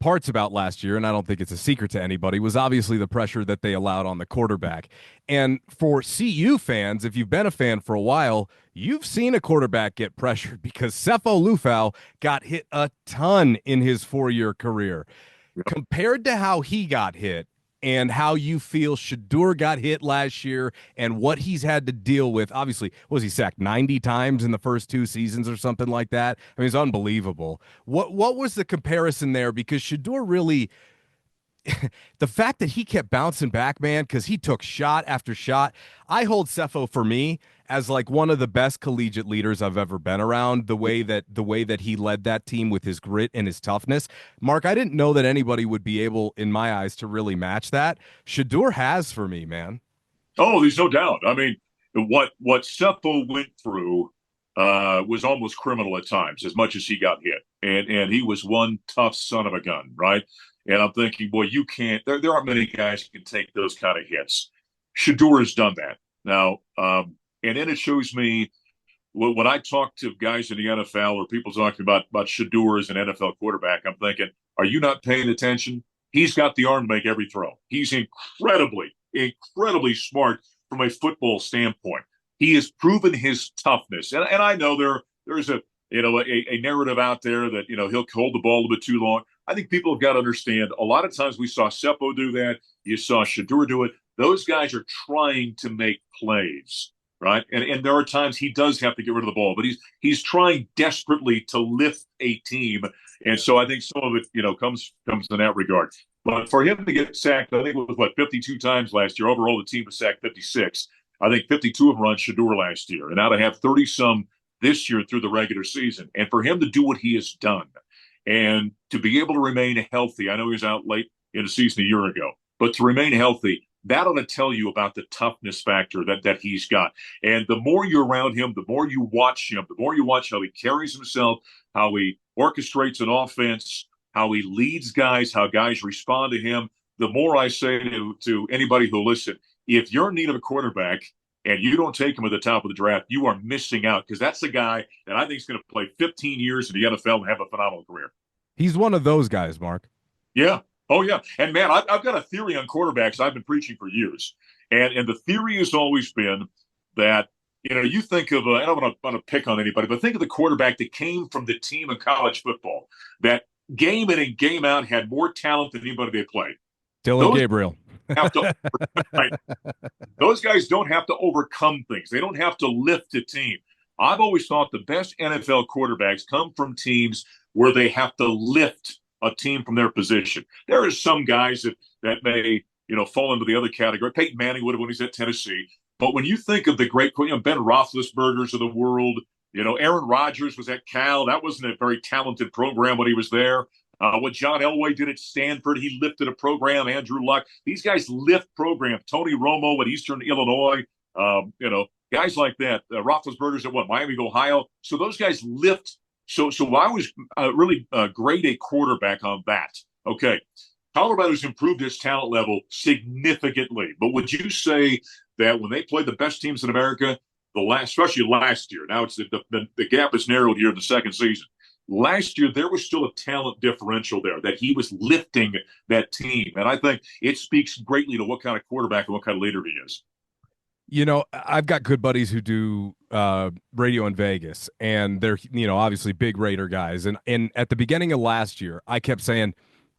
A: parts about last year, and I don't think it's a secret to anybody, was obviously the pressure that they allowed on the quarterback. And for CU fans, if you've been a fan for a while, you've seen a quarterback get pressured because Sefo Lufau got hit a ton in his 4-year career. Compared to how he got hit and how you feel Shedeur got hit last year and what he's had to deal with. Obviously, was he sacked 90 times in the first 2 seasons or something like that? I mean, it's unbelievable. What was the comparison there? Because Shedeur really, the fact that he kept bouncing back, man, because he took shot after shot. I hold Cepho for me as like one of the best collegiate leaders I've ever been around. The way that he led that team with his grit and his toughness. Mark, I didn't know that anybody would be able, in my eyes, to really match that. Shador has for me, man.
B: Oh, there's no doubt. I mean, what Seppo went through was almost criminal at times, as much as he got hit, and he was one tough son of a gun, right? And I'm thinking, boy, you can't. There aren't many guys who can take those kind of hits. Shedeur has done that now, and then it shows me when I talk to guys in the NFL or people talking about Shedeur as an NFL quarterback. I'm thinking, are you not paying attention? He's got the arm to make every throw. He's incredibly smart from a football standpoint. He has proven his toughness, and I know there's a narrative out there that he'll hold the ball a little bit too long. I think people have got to understand. A lot of times we saw Seppo do that. You saw Shedeur do it. Those guys are trying to make plays, right? And there are times he does have to get rid of the ball, but he's trying desperately to lift a team. And so I think some of it, comes in that regard. But for him to get sacked, I think it was 52 times last year. Overall, the team was sacked 56. I think 52 of them were on Shedeur last year, and now to have 30 some this year through the regular season, and for him to do what he has done, and to be able to remain healthy. I know he was out late in the season a year ago, but to remain healthy, that ought to tell you about the toughness factor that he's got. And the more you're around him, the more you watch him, the more you watch how he carries himself, how he orchestrates an offense, how he leads guys, how guys respond to him. The more I say to anybody who listen, if you're in need of a quarterback and you don't take him at the top of the draft, you are missing out, because that's the guy that I think is going to play 15 years in the NFL and have a phenomenal career.
A: He's one of those guys, Mark.
B: Yeah. Oh, yeah. And, man, I've got a theory on quarterbacks I've been preaching for years. And the theory has always been that You think of, I don't want to pick on anybody, but think of the quarterback that came from the team in college football that game in and game out had more talent than anybody they played.
A: Dylan
B: Those
A: Gabriel.
B: have to, right, those guys don't have to overcome things. They don't have to lift a team. I've always thought the best NFL quarterbacks come from teams where they have to lift a team from their position. There are some guys that may, fall into the other category. Peyton Manning would have when he's at Tennessee. But when you think of the great, Ben Roethlisberger's of the world, Aaron Rodgers was at Cal. That wasn't a very talented program when he was there. What John Elway did at Stanford, he lifted a program. Andrew Luck, these guys lift programs. Tony Romo at Eastern Illinois, guys like that. Roethlisberger's at Miami of Ohio. So those guys lift. So I was really grade a quarterback on that. Okay, Colorado's improved its talent level significantly. But would you say that when they played the best teams in America, especially last year, now it's the gap is narrowed here in the second season. Last year, there was still a talent differential there that he was lifting that team. And I think it speaks greatly to what kind of quarterback and what kind of leader he is.
A: I've got good buddies who do radio in Vegas, and they're, obviously big Raider guys. And at the beginning of last year, I kept saying,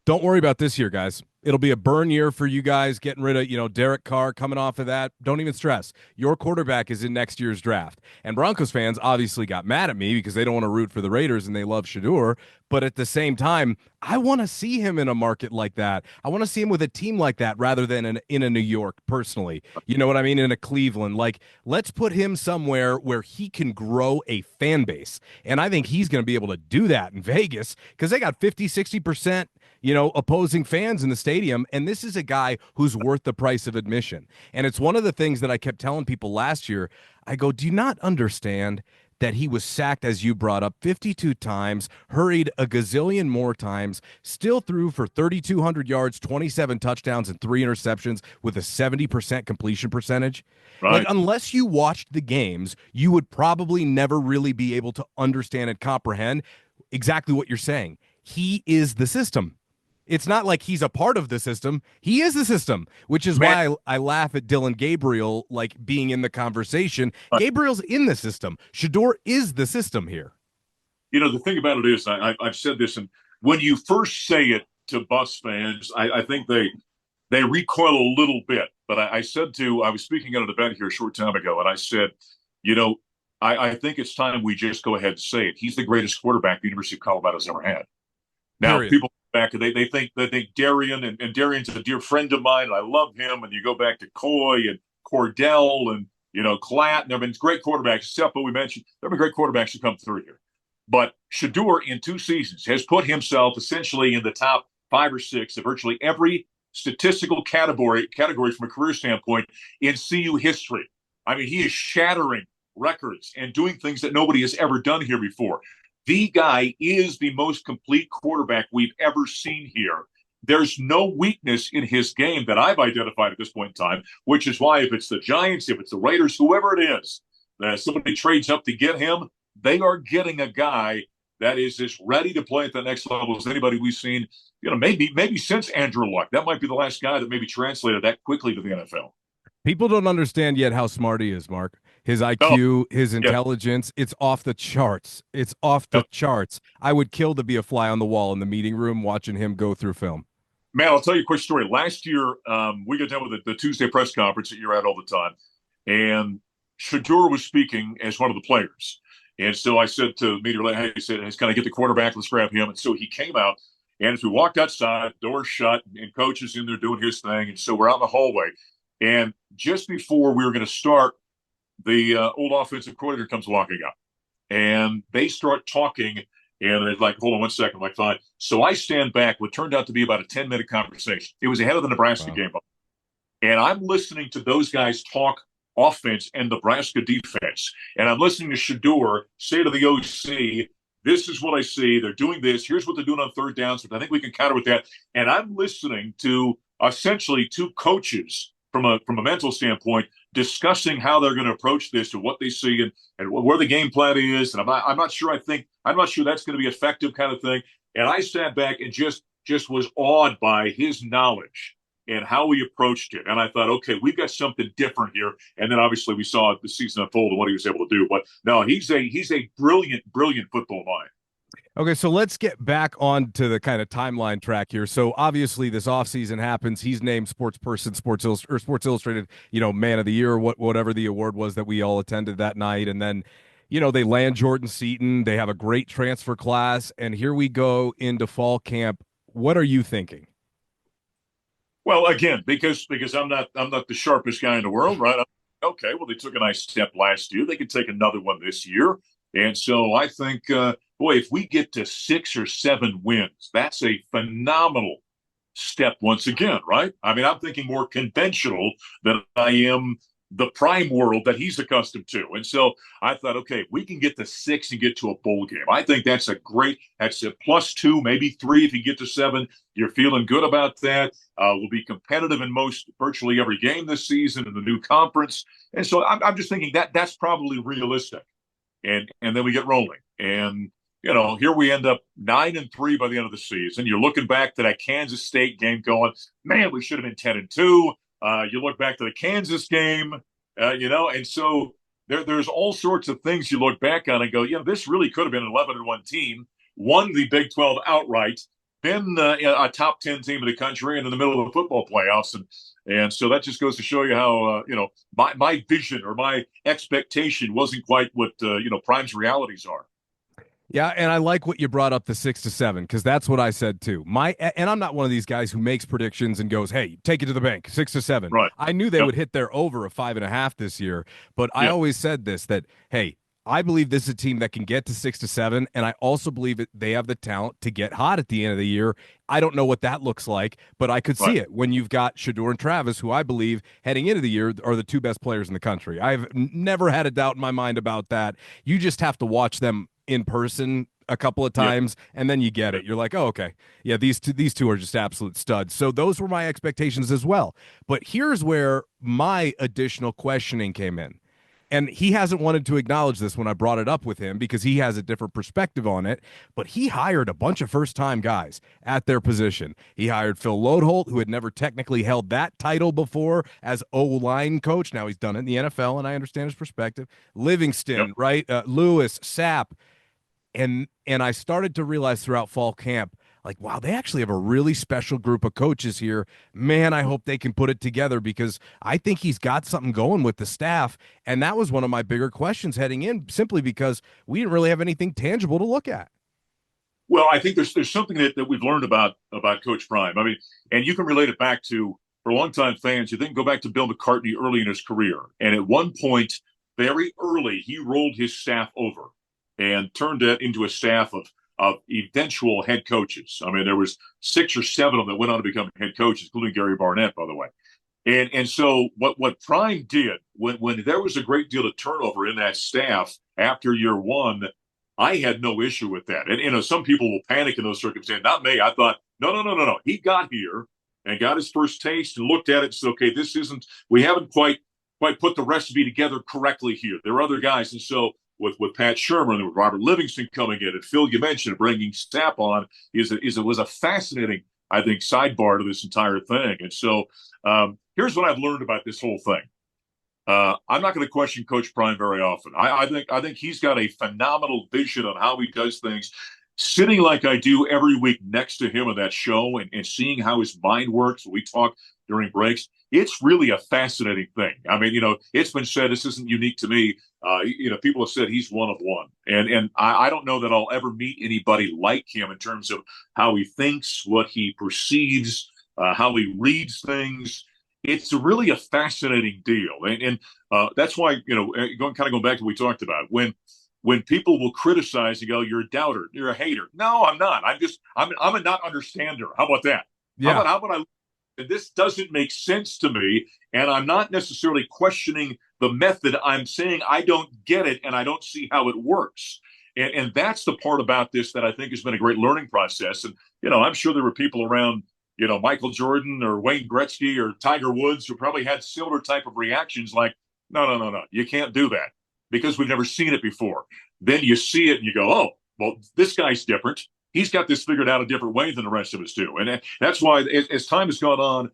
A: don't worry about this year, guys. It'll be a burn year for you guys getting rid of, Derek Carr coming off of that. Don't even stress. Your quarterback is in next year's draft. And Broncos fans obviously got mad at me because they don't want to root for the Raiders and they love Shedeur. But at the same time, I want to see him in a market like that. I want to see him with a team like that rather than in a New York, personally. You know what I mean? In a Cleveland. Like, let's put him somewhere where he can grow a fan base. And I think he's going to be able to do that in Vegas because they got 50, 60%, opposing fans in the stadium. And this is a guy who's worth the price of admission. And it's one of the things that I kept telling people last year. I go, do you not understand that he was sacked, as you brought up, 52 times, hurried a gazillion more times, still threw for 3,200 yards, 27 touchdowns, and 3 interceptions with a 70% completion percentage?
B: Right.
A: Like, unless you watched the games, you would probably never really be able to understand and comprehend exactly what you're saying. He is the system. It's not like he's a part of the system. He is the system, which is why I laugh at Dylan Gabriel, like, being in the conversation. Gabriel's in the system. Shedeur is the system here.
B: The thing about it is, I've said this, and when you first say it to Bucs fans, I think they recoil a little bit. But I was speaking at an event here a short time ago, and I said, I think it's time we just go ahead and say it. He's the greatest quarterback the University of Colorado's ever had. Now,
A: Period.
B: people back, they think Darian, and Darian's a dear friend of mine, and I love him. And you go back to Coy and Cordell and, Klatt, and there have been great quarterbacks, except what we mentioned. There have been great quarterbacks who come through here. But Shedeur, in 2 seasons, has put himself essentially in the top 5 or 6 of virtually every statistical category from a career standpoint in CU history. I mean, he is shattering records and doing things that nobody has ever done here before. The guy is the most complete quarterback we've ever seen here. There's no weakness in his game that I've identified at this point in time, which is why if it's the Giants, if it's the Raiders, whoever it is, that somebody trades up to get him, they are getting a guy that is as ready to play at the next level as anybody we've seen, maybe since Andrew Luck. That might be the last guy that maybe translated that quickly to the NFL.
A: People don't understand yet how smart he is, Mark. His IQ, his intelligence, it's off the charts. It's off the charts. I would kill to be a fly on the wall in the meeting room watching him go through film.
B: Man, I'll tell you a quick story. Last year, we got done with the Tuesday press conference that you're at all the time, and Shedeur was speaking as one of the players. And so I said to Meteor, hey, he said, "Can I get the quarterback? Let's grab him." And so he came out, and as we walked outside, doors shut, and coach is in there doing his thing. And so we're out in the hallway. And just before we were going to start, the old offensive coordinator comes walking up, and they start talking. And they're like, hold on 1 second. I'm like, fine. So I stand back. What turned out to be about a 10-minute conversation. It was ahead of the Nebraska game. And I'm listening to those guys talk offense and Nebraska defense. And I'm listening to Shedeur say to the OC, this is what I see. They're doing this. Here's what they're doing on third downs. But I think we can counter with that. And I'm listening to essentially 2 coaches from a mental standpoint discussing how they're going to approach this and what they see and where the game plan is. And I'm not sure that's going to be effective kind of thing. And I sat back and just was awed by his knowledge and how he approached it. And I thought, okay, we've got something different here. And then obviously we saw the season unfold and what he was able to do. But no, he's a brilliant football mind.
A: Okay, so let's get back on to the kind of timeline track here. So obviously this offseason happens. He's named sports person, Sports Illustrated, man of the year, whatever the award was that we all attended that night. And then, they land Jordan Seaton. They have a great transfer class. And here we go into fall camp. What are you thinking?
B: Well, again, because I'm not the sharpest guy in the world, right? Okay, well, they took a nice step last year. They could take another one this year. And so I think, boy, if we get to 6 or 7 wins, that's a phenomenal step once again, right? I mean, I'm thinking more conventional than I am the prime world that he's accustomed to. And so I thought, okay, we can get to 6 and get to a bowl game. I think that's that's a +2, maybe 3 if you get to 7. You're feeling good about that. We'll be competitive in virtually every game this season in the new conference. And so I'm just thinking that's probably realistic. And then we get rolling. And here we end up 9-3 by the end of the season. You're looking back to that Kansas State game going, man, we should have been 10-2. You look back to the Kansas game, and so there's all sorts of things you look back on and go, this really could have been an 11-1 team, won the Big 12 outright, been a top 10 team in the country and in the middle of the football playoffs. And so that just goes to show you how, my vision or my expectation wasn't quite what, Prime's realities are.
A: Yeah, and I like what you brought up, the 6 to 7, because that's what I said too. And I'm not one of these guys who makes predictions and goes, "Hey, take it to the bank, 6 to 7."
B: Right.
A: I knew they
B: Yep.
A: would hit their over of 5.5 this year, but I
B: Yep.
A: always said this, that hey, I believe this is a team that can get to 6 to 7, and I also believe that they have the talent to get hot at the end of the year. I don't know what that looks like, but I could see
B: Right.
A: it when you've got Shedeur and Travis, who I believe heading into the year are the 2 best players in the country. I've never had a doubt in my mind about that. You just have to watch them in person a couple of
B: Yep.
A: times, and then you get
B: Yep.
A: it. You're like, oh, okay, yeah, these two are just absolute studs. So those were my expectations as well. But here's where my additional questioning came in. And he hasn't wanted to acknowledge this when I brought it up with him because he has a different perspective on it. But he hired a bunch of first-time guys at their position. He hired Phil Lodeholt, who had never technically held that title before as O-line coach. Now he's done it in the NFL, and I understand his perspective.
B: Yep.
A: Livingston, right? Lewis, Sapp, and I started to realize throughout fall camp, like, wow, they actually have a really special group of coaches here. Man, I hope they can put it together because I think he's got something going with the staff. And that was one of my bigger questions heading in, simply because we didn't really have anything tangible to look at.
B: Well, I think there's something that we've learned about Coach Prime. I mean, and you can relate it back to, for longtime fans, you think go back to Bill McCartney early in his career. And at one point, very early, he rolled his staff over and turned it into a staff of eventual head coaches. I mean, there was 6 or 7 of them that went on to become head coaches, including Gary Barnett, by the way. And so what Prime did when there was a great deal of turnover in that staff after year one, I had no issue with that. And some people will panic in those circumstances. Not me. I thought, no. He got here and got his first taste and looked at it and said, okay, we haven't quite put the recipe together correctly here. There are other guys. And so with Pat Sherman and with Robert Livingston coming in and Phil, you mentioned bringing Sapp on was a fascinating, I think, sidebar to this entire thing. And so here's what I've learned about this whole thing. I'm not going to question Coach Prime very often. I think he's got a phenomenal vision on how he does things. Sitting like I do every week next to him on that show and seeing how his mind works, we talk during breaks. It's really a fascinating thing. I mean, it's been said, this isn't unique to me. People have said he's one of one. And I don't know that I'll ever meet anybody like him in terms of how he thinks, what he perceives, how he reads things. It's really a fascinating deal. And that's why, going back to what we talked about, when people will criticize and go, you're a doubter, you're a hater. No, I'm not. I'm a not understander. How about that?
A: Yeah.
B: How about this doesn't make sense to me, and I'm not necessarily questioning the method. I'm saying I don't get it, and I don't see how it works. And that's the part about this that I think has been a great learning process. And, I'm sure there were people around, Michael Jordan or Wayne Gretzky or Tiger Woods who probably had similar type of reactions like, no, you can't do that because we've never seen it before. Then you see it and you go, oh, well, this guy's different. He's got this figured out a different way than the rest of us do. And that's why as time has gone on,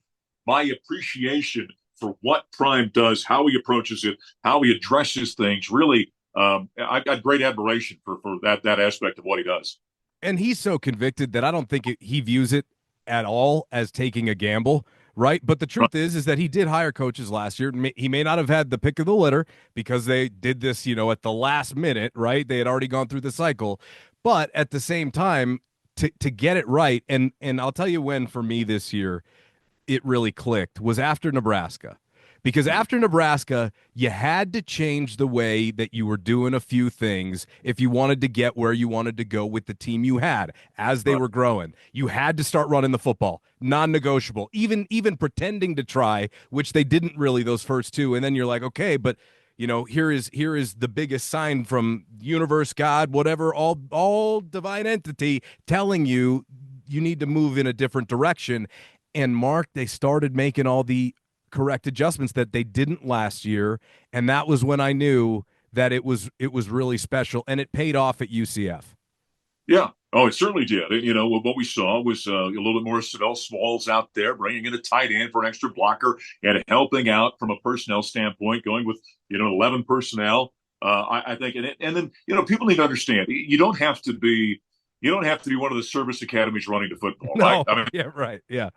B: my appreciation for what Prime does, how he approaches it, how he addresses things. Really, I've got great admiration for that aspect of what he does.
A: And he's so convicted that I don't think he views it at all as taking a gamble, right? But the truth is that he did hire coaches last year. He may not have had the pick of the litter because they did this, at the last minute, right? They had already gone through the cycle, but at the same time, to get it right, and I'll tell you when for me this year it really clicked was after Nebraska. Because after Nebraska, you had to change the way that you were doing a few things if you wanted to get where you wanted to go with the team you had as they were growing. You had to start running the football, non-negotiable. Even pretending to try, which they didn't really those first two. And then you're like, okay, but here is the biggest sign from universe, God, whatever, all divine entity telling you need to move in a different direction. And Mark, they started making all the correct adjustments that they didn't last year, and that was when I knew that it was really special, and it paid off at UCF.
B: Yeah. Oh, it certainly did. What we saw was a little bit more Savell Smalls out there, bringing in a tight end for an extra blocker and helping out from a personnel standpoint, going with 11 personnel. I think, and then people need to understand you don't have to be one of the service academies running the football, right?
A: No,
B: I mean,
A: yeah, right, yeah.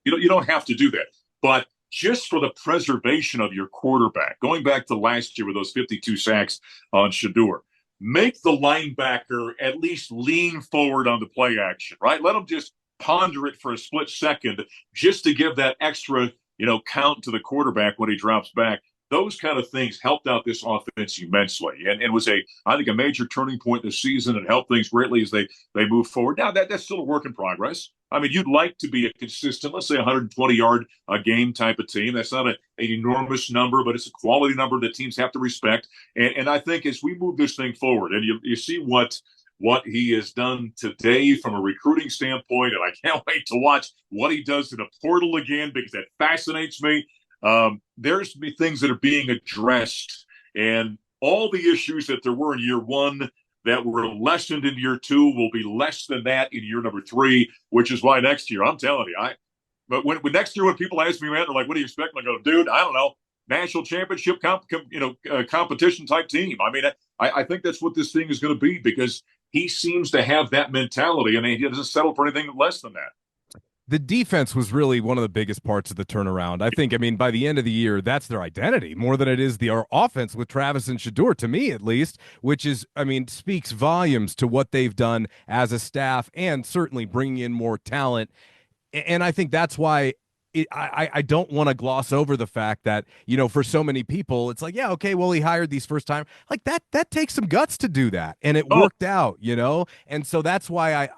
B: You don't have to do that, but just for the preservation of your quarterback, going back to last year with those 52 sacks on Shedeur, make the linebacker at least lean forward on the play action, right? Let him just ponder it for a split second just to give that extra, count to the quarterback when he drops back. Those kind of things helped out this offense immensely, and was I think, a major turning point in the season and helped things greatly as they move forward. Now that's still a work in progress. I mean, you'd like to be a consistent, let's say, 120-yard a game type of team. That's not an enormous number, but it's a quality number that teams have to respect. And I think as we move this thing forward, and you see what he has done today from a recruiting standpoint, and I can't wait to watch what he does in the portal again because that fascinates me. There's things that are being addressed, and all the issues that there were in year one that were lessened in year two will be less than that in year number three, which is why next year, I'm telling you, but when next year, when people ask me, man, they're like, what do you expect? I go, dude, I don't know, national championship competition type team. I mean, I think that's what this thing is going to be because he seems to have that mentality, and he doesn't settle for anything less than that.
A: The defense was really one of the biggest parts of the turnaround. I mean, by the end of the year, that's their identity more than it is our offense with Travis and Shedeur, to me at least, which is, I mean, speaks volumes to what they've done as a staff and certainly bringing in more talent. And I think that's why I don't want to gloss over the fact that, for so many people, it's like, yeah, okay, well, he hired these first time. Like that takes some guts to do that. And it worked out, And so that's why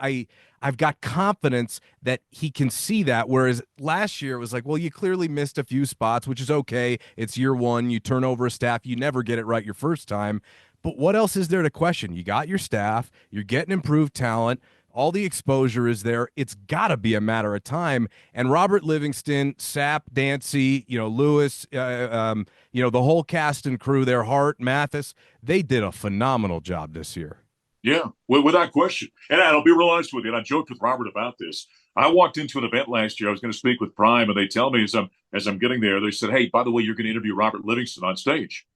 A: I've got confidence that he can see that. Whereas last year it was like, well, you clearly missed a few spots, which is okay. It's year one. You turn over a staff. You never get it right your first time. But what else is there to question? You got your staff. You're getting improved talent. All the exposure is there. It's got to be a matter of time. And Robert Livingston, Sapp, Dancy, Lewis, the whole cast and crew there, Hart, Mathis, they did a phenomenal job this year.
B: Yeah, without question. And I'll be real honest with you, and I joked with Robert about this. I walked into an event last year. I was going to speak with Prime, and they tell me as I'm getting there, they said, hey, by the way, you're going to interview Robert Livingston on stage.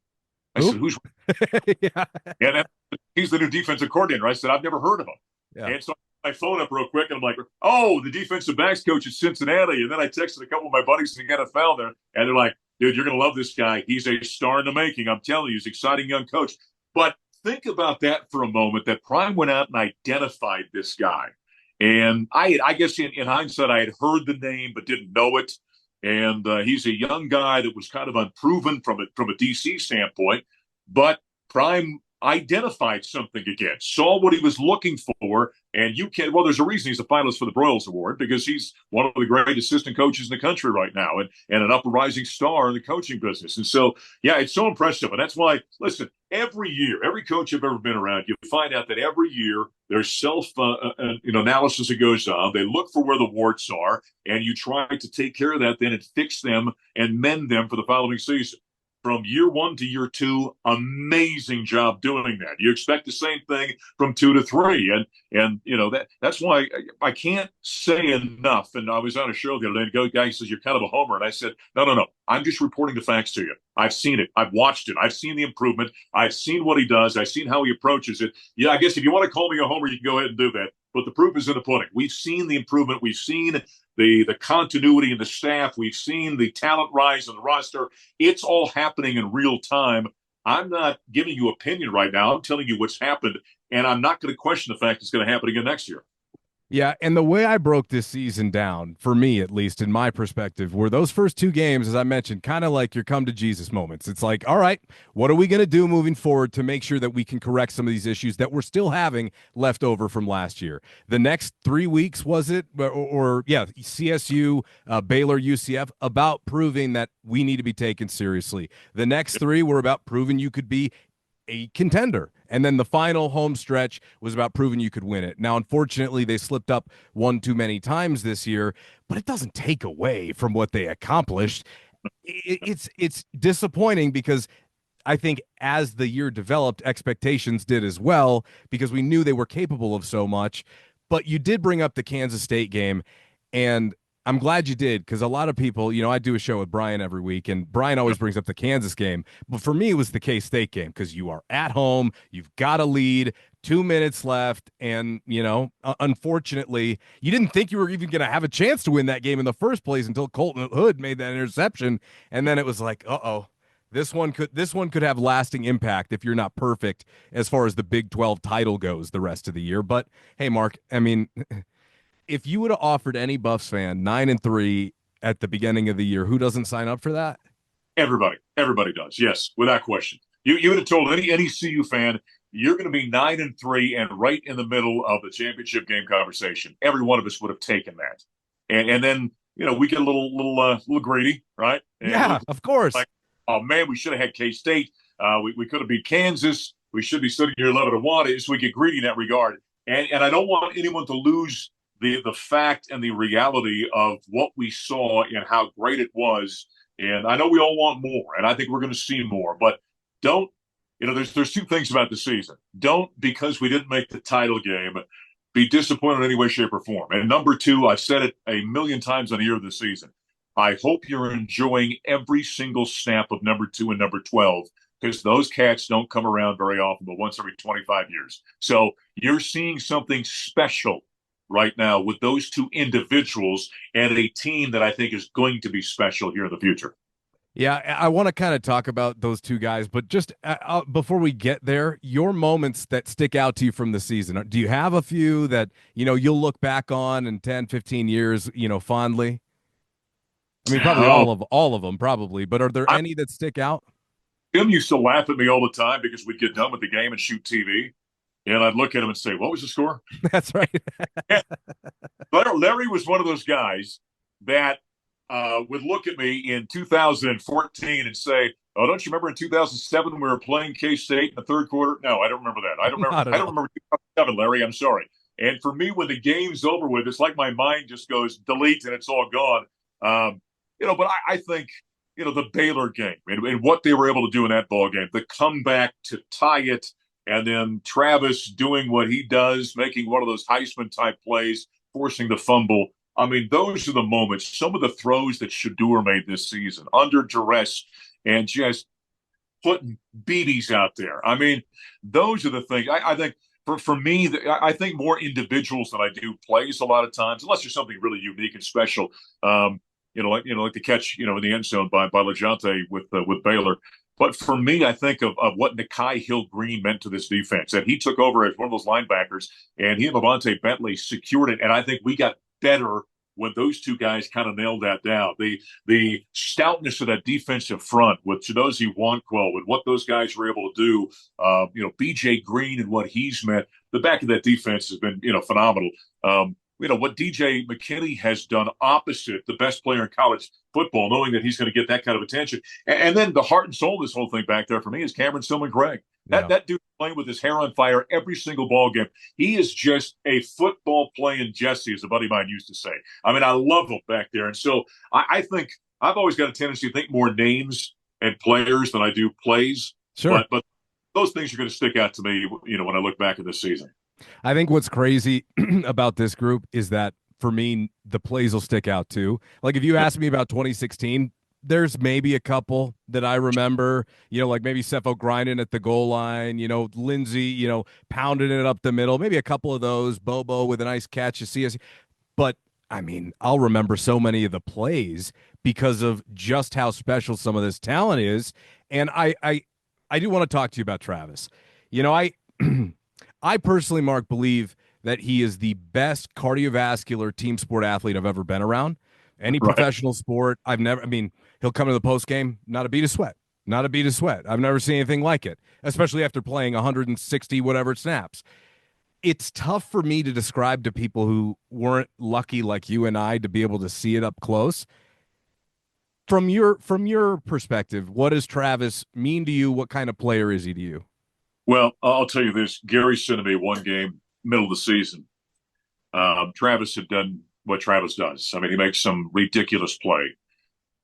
B: I said, who's yeah. And he's the new defensive coordinator. I said, I've never heard of him. Yeah. And so I phone up real quick, and I'm like, oh, the defensive backs coach at Cincinnati. And then I texted a couple of my buddies in the NFL there, and they're like, dude, you're going to love this guy. He's a star in the making. I'm telling you, he's an exciting young coach. But think about that for a moment, that Prime went out and identified this guy. And I guess in hindsight, I had heard the name but didn't know it. And he's a young guy that was kind of unproven from a DC standpoint. But Prime identified something again, saw what he was looking for, and there's a reason he's a finalist for the Broyles Award, because he's one of the great assistant coaches in the country right now and an up and rising star in the coaching business. And so, yeah, it's so impressive. And that's why, listen, every year, every coach I've ever been around, you find out that every year there's self analysis that goes on. They look for where the warts are, and you try to take care of that then and fix them and mend them for the following season. from year one to year two, amazing job doing that. You expect the same thing from two to three, and that's why I can't say enough. And I was on a show the other day, and the guy says you're kind of a homer, and I said no, I'm just reporting the facts to you. I've seen it, I've watched it, I've seen the improvement, I've seen what he does, I've seen how he approaches it. Yeah, I guess if you want to call me a homer, you can go ahead and do that. But the proof is in the pudding. We've seen the improvement. We've seen the continuity in the staff. We've seen the talent rise in the roster. It's all happening in real time. I'm not giving you opinion right now. I'm telling you what's happened, and I'm not going to question the fact it's going to happen again next year.
A: Yeah, and the way I broke this season down, for me at least, in my perspective, were those first two games, as I mentioned, kind of like your come to Jesus moments. It's like, all right, what are we going to do moving forward to make sure that we can correct some of these issues that we're still having left over from last year? The next 3 weeks, was it, or yeah, CSU, Baylor, UCF, about proving that we need to be taken seriously. The next three were about proving you could be a contender. And then the final home stretch was about proving you could win it. Now, unfortunately, they slipped up one too many times this year, but it doesn't take away from what they accomplished. It's disappointing because I think as the year developed, expectations did as well because we knew they were capable of so much. But you did bring up the Kansas State game, and I'm glad you did because a lot of people, I do a show with Brian every week, and Brian always brings up the Kansas game. But for me, it was the K-State game because you are at home, you've got a lead, 2 minutes left, and, unfortunately, you didn't think you were even going to have a chance to win that game in the first place until Colton Hood made that interception, and then it was like, uh-oh. This one could have lasting impact if you're not perfect as far as the Big 12 title goes the rest of the year. But hey, Mark, I mean, if you would have offered any Buffs fan 9-3 at the beginning of the year, who doesn't sign up for that?
B: Everybody does. Yes, without question. You would have told any CU fan you're going to be 9-3 and right in the middle of the championship game conversation. Every one of us would have taken that, and then we get a little greedy, right? And
A: yeah, of course.
B: Like, oh man, we should have had K-State. We could have beat Kansas. We should be sitting here 11-1. So we get greedy in that regard, and I don't want anyone to lose the fact and the reality of what we saw and how great it was. And I know we all want more, and I think we're going to see more. But don't, there's two things about the season. Don't, because we didn't make the title game, be disappointed in any way, shape, or form. And number two, I've said it a million times on the year of the season. I hope you're enjoying every single snap of number 2 and number 12 because those cats don't come around very often, but once every 25 years. So you're seeing something special right now with those two individuals and a team that I think is going to be special here in the future.
A: Yeah, I want to kind of talk about those two guys, but just before we get there, your moments that stick out to you from the season. Do you have a few that, you'll look back on in 10, 15 years, fondly? I mean, probably all of them, probably, but are there any that stick out?
B: Tim used to laugh at me all the time because we'd get done with the game and shoot TV. And I'd look at him and say, what was the score?
A: That's right.
B: Larry was one of those guys that would look at me in 2014 and say, oh, don't you remember in 2007 we were playing K-State in the third quarter? No, I don't remember that. I don't remember 2007, Larry. I'm sorry. And for me, when the game's over with, it's like my mind just goes delete and it's all gone. But I think, the Baylor game and what they were able to do in that ball game, the comeback to tie it, and then Travis doing what he does, making one of those Heisman type plays, forcing the fumble. I mean, those are the moments. Some of the throws that Shedeur made this season under duress and just putting BBs out there. I mean, those are the things. I think for me, I think more individuals than I do plays a lot of times, unless there's something really unique and special. Like the catch, in the end zone by LaJonte with Baylor. But for me, I think of what Nikai Hill-Green meant to this defense. That he took over as one of those linebackers, and he and Levante Bentley secured it. And I think we got better when those two guys kind of nailed that down. The stoutness of that defensive front with Chidozie Wanquil, with what those guys were able to do, B.J. Green and what he's meant. The back of that defense has been, phenomenal. What DJ McKinney has done opposite the best player in college football, knowing that he's going to get that kind of attention. And then the heart and soul of this whole thing back there for me is Cameron Stillman-Craig. That dude playing with his hair on fire every single ball game. He is just a football playing Jesse, as a buddy of mine used to say. I mean, I love him back there. And so I think I've always got a tendency to think more names and players than I do plays.
A: Sure.
B: But those things are going to stick out to me, when I look back at this season.
A: I think what's crazy about this group is that for me, the plays will stick out too. Like if you ask me about 2016, there's maybe a couple that I remember, like maybe Cepho grinding at the goal line, Lindsey, pounding it up the middle, maybe a couple of those, Bobo with a nice catch. You see us. But I mean, I'll remember so many of the plays because of just how special some of this talent is. And I do want to talk to you about Travis. I I personally, Mark, believe that he is the best cardiovascular team sport athlete I've ever been around. Any
B: Right.
A: professional sport, I mean, he'll come to the post game, not a beat of sweat, not a beat of sweat. I've never seen anything like it, especially after playing 160 whatever snaps. It's tough for me to describe to people who weren't lucky like you and I to be able to see it up close. From your perspective, what does Travis mean to you? What kind of player is he to you?
B: Well, I'll tell you this. Gary sent me one game, middle of the season. Travis had done what Travis does. I mean, he makes some ridiculous play.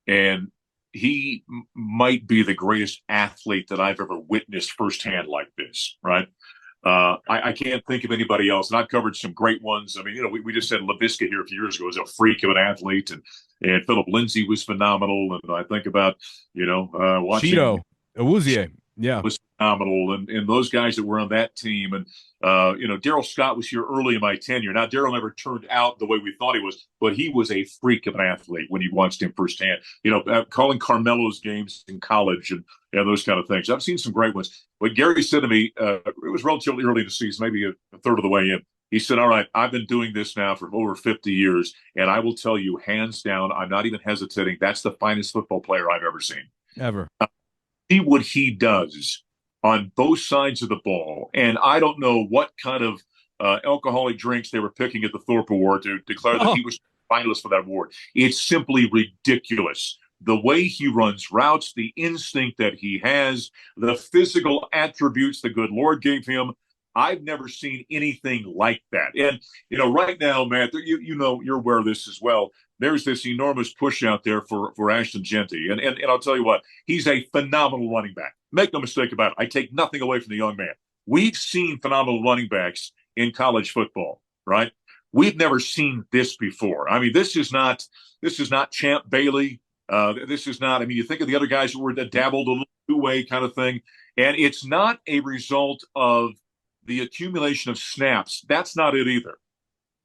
B: And he might be the greatest athlete that I've ever witnessed firsthand like this, right? I can't think of anybody else. And I've covered some great ones. I mean, we just had LaVisca here a few years ago as a freak of an athlete, and Philip Lindsay was phenomenal. And I think about, watching
A: Cheeto, Awuzie, yeah.
B: was phenomenal, and those guys that were on that team, and Daryl Scott was here early in my tenure. Now Daryl never turned out the way we thought he was, but he was a freak of an athlete when you watched him firsthand. Calling Carmelo's games in college and those kind of things. I've seen some great ones. What Gary said to me, it was relatively early in the season, maybe a third of the way in. He said, "All right, I've been doing this now for over 50 years, and I will tell you, hands down, I'm not even hesitating. That's the finest football player I've ever seen.
A: Ever.
B: See what he does on both sides of the ball. And I don't know what kind of alcoholic drinks they were picking at the Thorpe Award to declare that
A: Oh,
B: he was finalist for that award. It's simply ridiculous. The way he runs routes, the instinct that he has, the physical attributes the good Lord gave him. I've never seen anything like that. And, right now, Matt, you're aware of this as well. There's this enormous push out there for Ashton Genty. And I'll tell you what, he's a phenomenal running back. Make no mistake about it. I take nothing away from the young man. We've seen phenomenal running backs in college football, right? We've never seen this before. I mean, this is not Champ Bailey. This is not, I mean, you think of the other guys who were that dabbled a little two-way kind of thing. And it's not a result of the accumulation of snaps. That's not it either.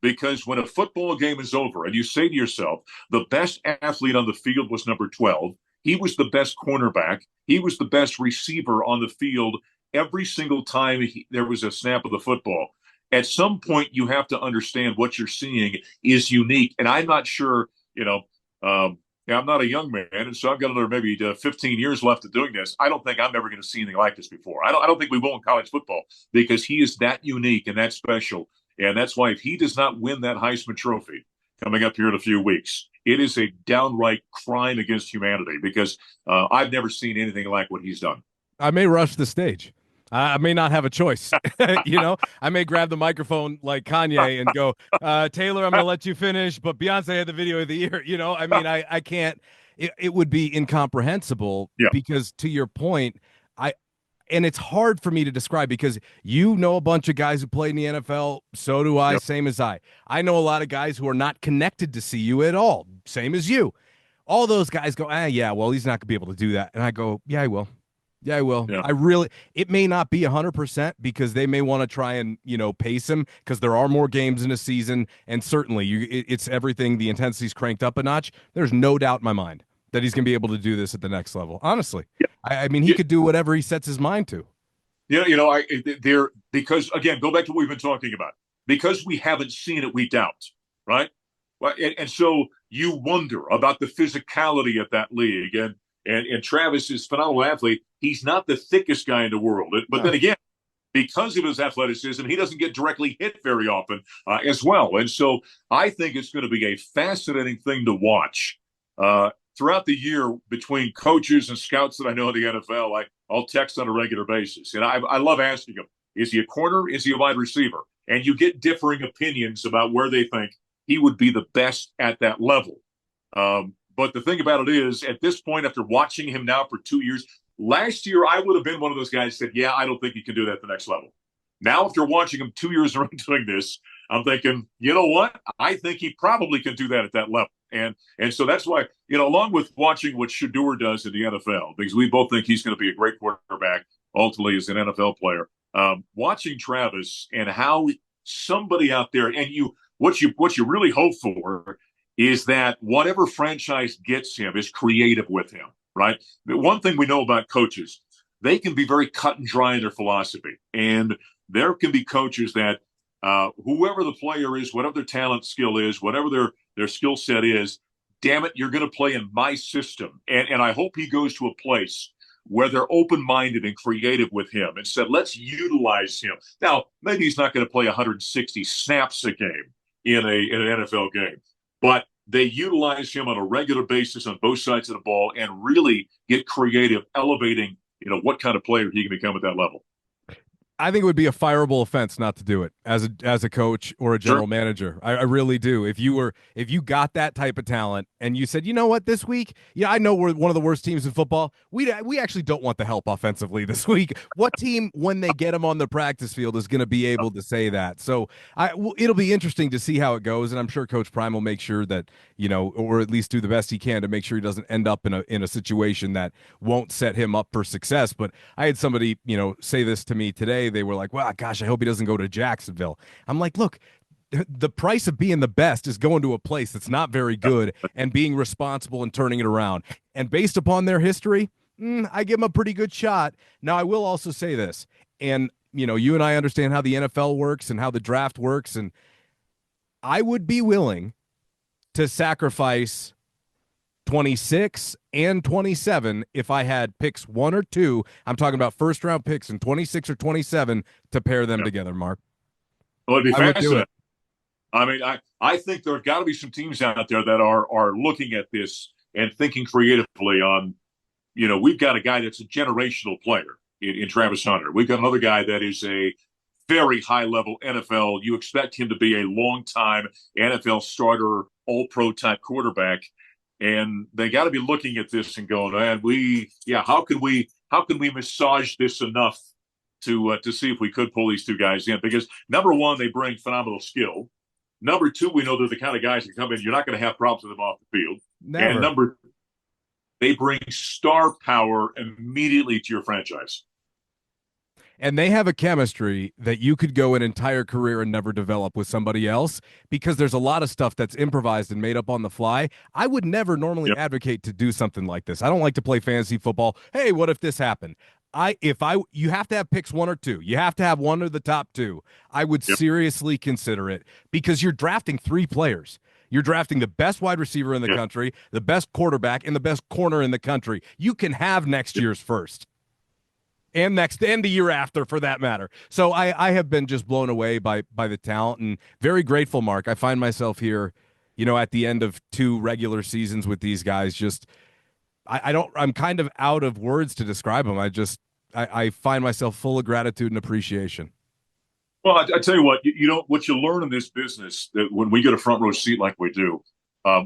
B: Because when a football game is over and you say to yourself, the best athlete on the field was number 12, he was the best cornerback, he was the best receiver on the field every single time there was a snap of the football. At some point, you have to understand what you're seeing is unique. And I'm not sure, I'm not a young man, and so I've got another maybe 15 years left of doing this. I don't think I'm ever going to see anything like this before. I don't think we will in college football because he is that unique and that special. And that's why if he does not win that Heisman Trophy coming up here in a few weeks, it is a downright crime against humanity because I've never seen anything like what he's done.
A: I may rush the stage. I may not have a choice. I may grab the microphone like Kanye and go, Taylor, I'm going to let you finish. But Beyonce had the video of the year. I mean, I can't. It would be incomprehensible
B: Yeah.
A: because, to your point, and it's hard for me to describe because a bunch of guys who played in the NFL. So do I.
B: Yep.
A: Same as I. I know a lot of guys who are not connected to CU at all. Same as you. All those guys go, yeah, well, he's not going to be able to do that. And I go, yeah, I will. Yeah, I will.
B: Yeah.
A: It may not be 100% because they may want to try and, pace him because there are more games in a season. And certainly it's everything. The intensity's cranked up a notch. There's no doubt in my mind that he's going to be able to do this at the next level. Honestly,
B: yeah.
A: I mean, he could do whatever he sets his mind to.
B: Because again, go back to what we've been talking about. Because we haven't seen it, we doubt, right? Well, and so you wonder about the physicality of that league. And Travis is a phenomenal athlete. He's not the thickest guy in the world. But then again, because of his athleticism, he doesn't get directly hit very often as well. And so I think it's going to be a fascinating thing to watch. Throughout the year between coaches and scouts that I know in the NFL, I'll text on a regular basis. And I love asking them, is he a corner? Is he a wide receiver? And you get differing opinions about where they think he would be the best at that level. But the thing about it is, at this point, after watching him now for 2 years, last year I would have been one of those guys that said, yeah, I don't think he can do that at the next level. Now, after watching him 2 years around doing this, I'm thinking, you know what? I think he probably can do that at that level. And so that's why, along with watching what Shedeur does in the NFL, because we both think he's going to be a great quarterback, ultimately as an NFL player. Watching Travis and how somebody out there, and what you really hope for is that whatever franchise gets him is creative with him, right? The one thing we know about coaches, they can be very cut and dry in their philosophy, and there can be coaches that whoever the player is, whatever their talent skill is, whatever their skill set is, damn it, you're going to play in my system. And I hope he goes to a place where they're open-minded and creative with him and said, let's utilize him. Now, maybe he's not going to play 160 snaps a game in an NFL game, but they utilize him on a regular basis on both sides of the ball and really get creative, elevating, what kind of player he can become at that level.
A: I think it would be a fireable offense not to do it as a coach or a general
B: Sure.
A: manager. I really do. If you got that type of talent and you said, you know what, this week, yeah, I know we're one of the worst teams in football. We actually don't want the help offensively this week. What team, when they get them on the practice field, is going to be able to say that? So it'll be interesting to see how it goes, and I'm sure Coach Prime will make sure that or at least do the best he can to make sure he doesn't end up in a situation that won't set him up for success. But I had somebody say this to me today. They were like, well, gosh, I hope he doesn't go to Jacksonville. I'm like, look, the price of being the best is going to a place that's not very good and being responsible and turning it around. And based upon their history, I give them a pretty good shot. Now, I will also say this, and you and I understand how the NFL works and how the draft works, and I would be willing to sacrifice 26 and 27 if I had picks 1 or 2. I'm talking about first round picks in 26 or 27 to pair them together, Mark.
B: Well, it'd be
A: I would do
B: fascinating.
A: it.
B: I mean, I think there have got to be some teams out there that are looking at this and thinking creatively on, we've got a guy that's a generational player in Travis Hunter. We've got another guy that is a very high level NFL. You expect him to be a long time NFL starter, all pro type quarterback. And they got to be looking at this and going, man, how can we massage this enough to see if we could pull these two guys in? Because number one, they bring phenomenal skill. Number two, we know they're the kind of guys that come in, you're not going to have problems with them off the field.
A: Never.
B: And they bring star power immediately to your franchise.
A: And they have a chemistry that you could go an entire career and never develop with somebody else, because there's a lot of stuff that's improvised and made up on the fly. I would never normally advocate to do something like this. I don't like to play fantasy football. Hey, what if this happened? You have to have picks 1 or 2. You have to have one of the top 2. I would seriously consider it, because you're drafting 3 players. You're drafting the best wide receiver in the country, the best quarterback, and the best corner in the country. You can have next year's first. And the year after, for that matter. So I have been just blown away by the talent, and very grateful, Mark. I find myself here, at the end of 2 regular seasons with these guys. Just I'm kind of out of words to describe them. I find myself full of gratitude and appreciation.
B: Well, I tell you what, what you learn in this business, that when we get a front row seat like we do,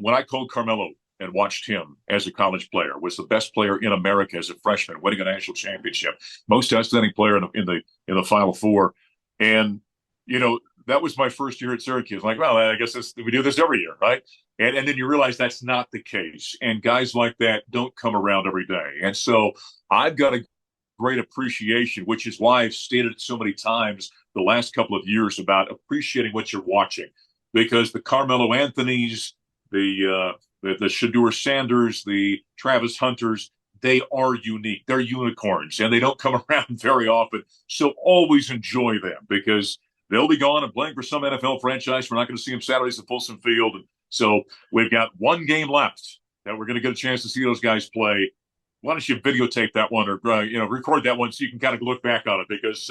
B: when I called Carmelo and watched him as a college player, was the best player in America as a freshman, winning a national championship, most outstanding player in the Final Four, and that was my first year at Syracuse. Like, well, I guess we do this every year, right? And then you realize that's not the case, and guys like that don't come around every day. And so I've got a great appreciation, which is why I've stated it so many times the last couple of years about appreciating what you're watching, because the Carmelo Anthonys, the Shedeur Sanders, the Travis Hunters, they are unique. They're unicorns, and they don't come around very often. So always enjoy them, because they'll be gone and playing for some NFL franchise. We're not going to see them Saturdays at Folsom Field. And so we've got 1 game left that we're going to get a chance to see those guys play. Why don't you videotape that one, or record that one so you can kind of look back on it, because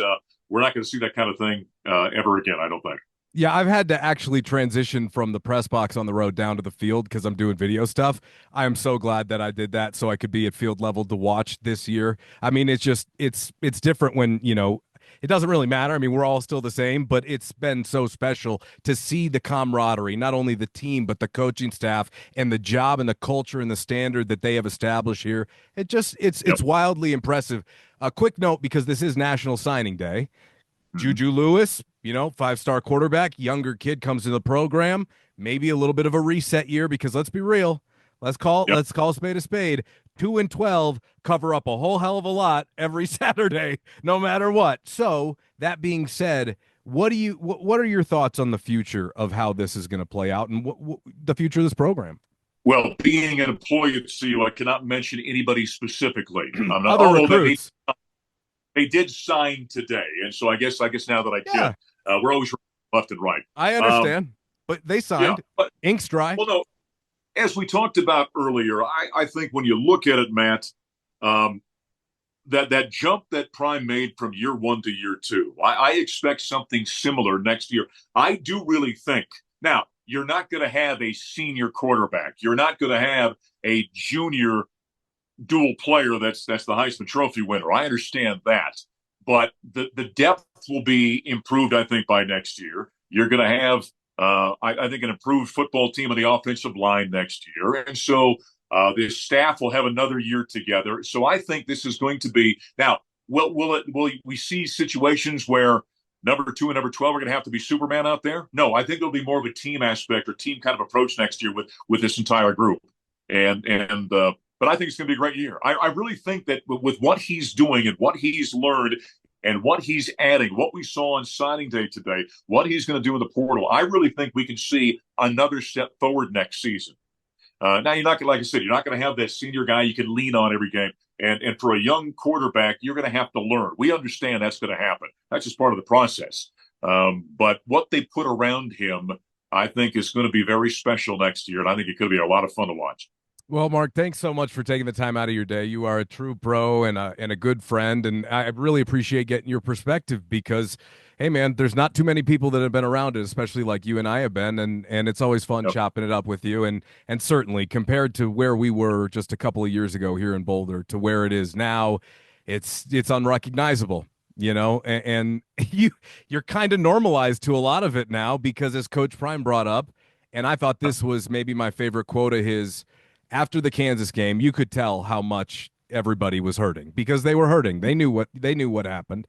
B: we're not going to see that kind of thing ever again, I don't think.
A: Yeah, I've had to actually transition from the press box on the road down to the field because I'm doing video stuff. I am so glad that I did that so I could be at field level to watch this year. I mean, it's different when, it doesn't really matter. I mean, we're all still the same, but it's been so special to see the camaraderie, not only the team, but the coaching staff and the job and the culture and the standard that they have established here. It's
B: Yep.
A: wildly impressive. A quick note, because this is National Signing Day.
B: Mhm.
A: Juju Lewis, 5-star quarterback, younger kid comes to the program, maybe a little bit of a reset year because let's be real.
B: Yep.
A: Let's call a spade a spade. 2-12 cover up a whole hell of a lot every Saturday, no matter what. So that being said, what are your thoughts on the future of how this is going to play out and what the future of this program?
B: Well, being an employee at CU, I cannot mention anybody specifically. I'm not,
A: Other
B: although that
A: recruits,
B: they did sign today, and so I guess now that I
A: yeah,
B: can, we're always left and right.
A: I
B: Um,
A: understand, but they
B: yeah,
A: signed.
B: but
A: Ink's dry.
B: well, no, as we talked about earlier, I think when you look at it, Matt, um, that jump that Prime made from year one to year two, I expect something similar next year. I do really think. Now, you're not going to have a senior quarterback. You're not going to have a junior dual player that's the Heisman Trophy winner. I understand that, but the depth will be improved. I think by next year you're going to have I think an improved football team on the offensive line next year, and so the staff will have another year together. So I think this is going to be now. Will we see situations where number 2 and number 12 are going to have to be Superman out there? No, I think there'll be more of a team aspect or team kind of approach next year with this entire group. And but I think it's going to be a great year. I really think that with what he's doing and what he's learned and what he's adding, what we saw on signing day today, what he's going to do in the portal, I really think we can see another step forward next season. Now you're not gonna, like I said, you're not going to have that senior guy you can lean on every game. And for a young quarterback, you're going to have to learn. We understand that's going to happen. That's just part of the process. But what they put around him, I think, is going to be very special next year, and I think it could be a lot of fun to watch.
A: Well, Mark, thanks so much for taking the time out of your day. You are a true pro and a good friend, and I really appreciate getting your perspective because, hey, man, there's not too many people that have been around it, especially like you and I have been, and it's always fun
B: Yep.
A: chopping it up with you. And certainly compared to where we were just a couple of years ago here in Boulder to where it is now, it's unrecognizable. And you're kind of normalized to a lot of it now because as Coach Prime brought up, and I thought this was maybe my favorite quote of his after the Kansas game, you could tell how much everybody was hurting because they were hurting. They knew what happened.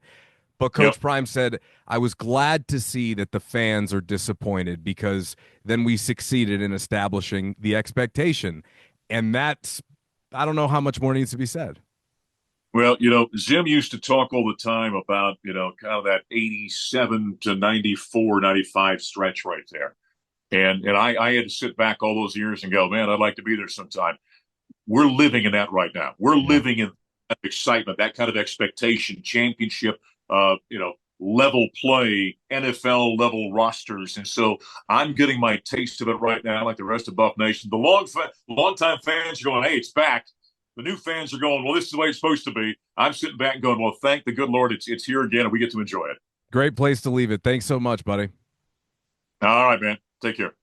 A: But
B: Yep.
A: Coach Prime said, I was glad to see that the fans are disappointed because then we succeeded in establishing the expectation. And that's I don't know how much more needs to be said.
B: Well, Zim used to talk all the time about, kind of that 87 to 94, 95 stretch right there. And I had to sit back all those years and go, man, I'd like to be there sometime. We're living in that right now. We're
A: Yeah.
B: living in that excitement, that kind of expectation, championship, level play, NFL level rosters. And so I'm getting my taste of it right now, like the rest of Buff Nation. The long-time fans are going, hey, it's back. The new fans are going, well, this is the way it's supposed to be. I'm sitting back and going, well, thank the good Lord, it's here again, and we get to enjoy it.
A: Great place to leave it. Thanks so much, buddy.
B: All right, man. Take care.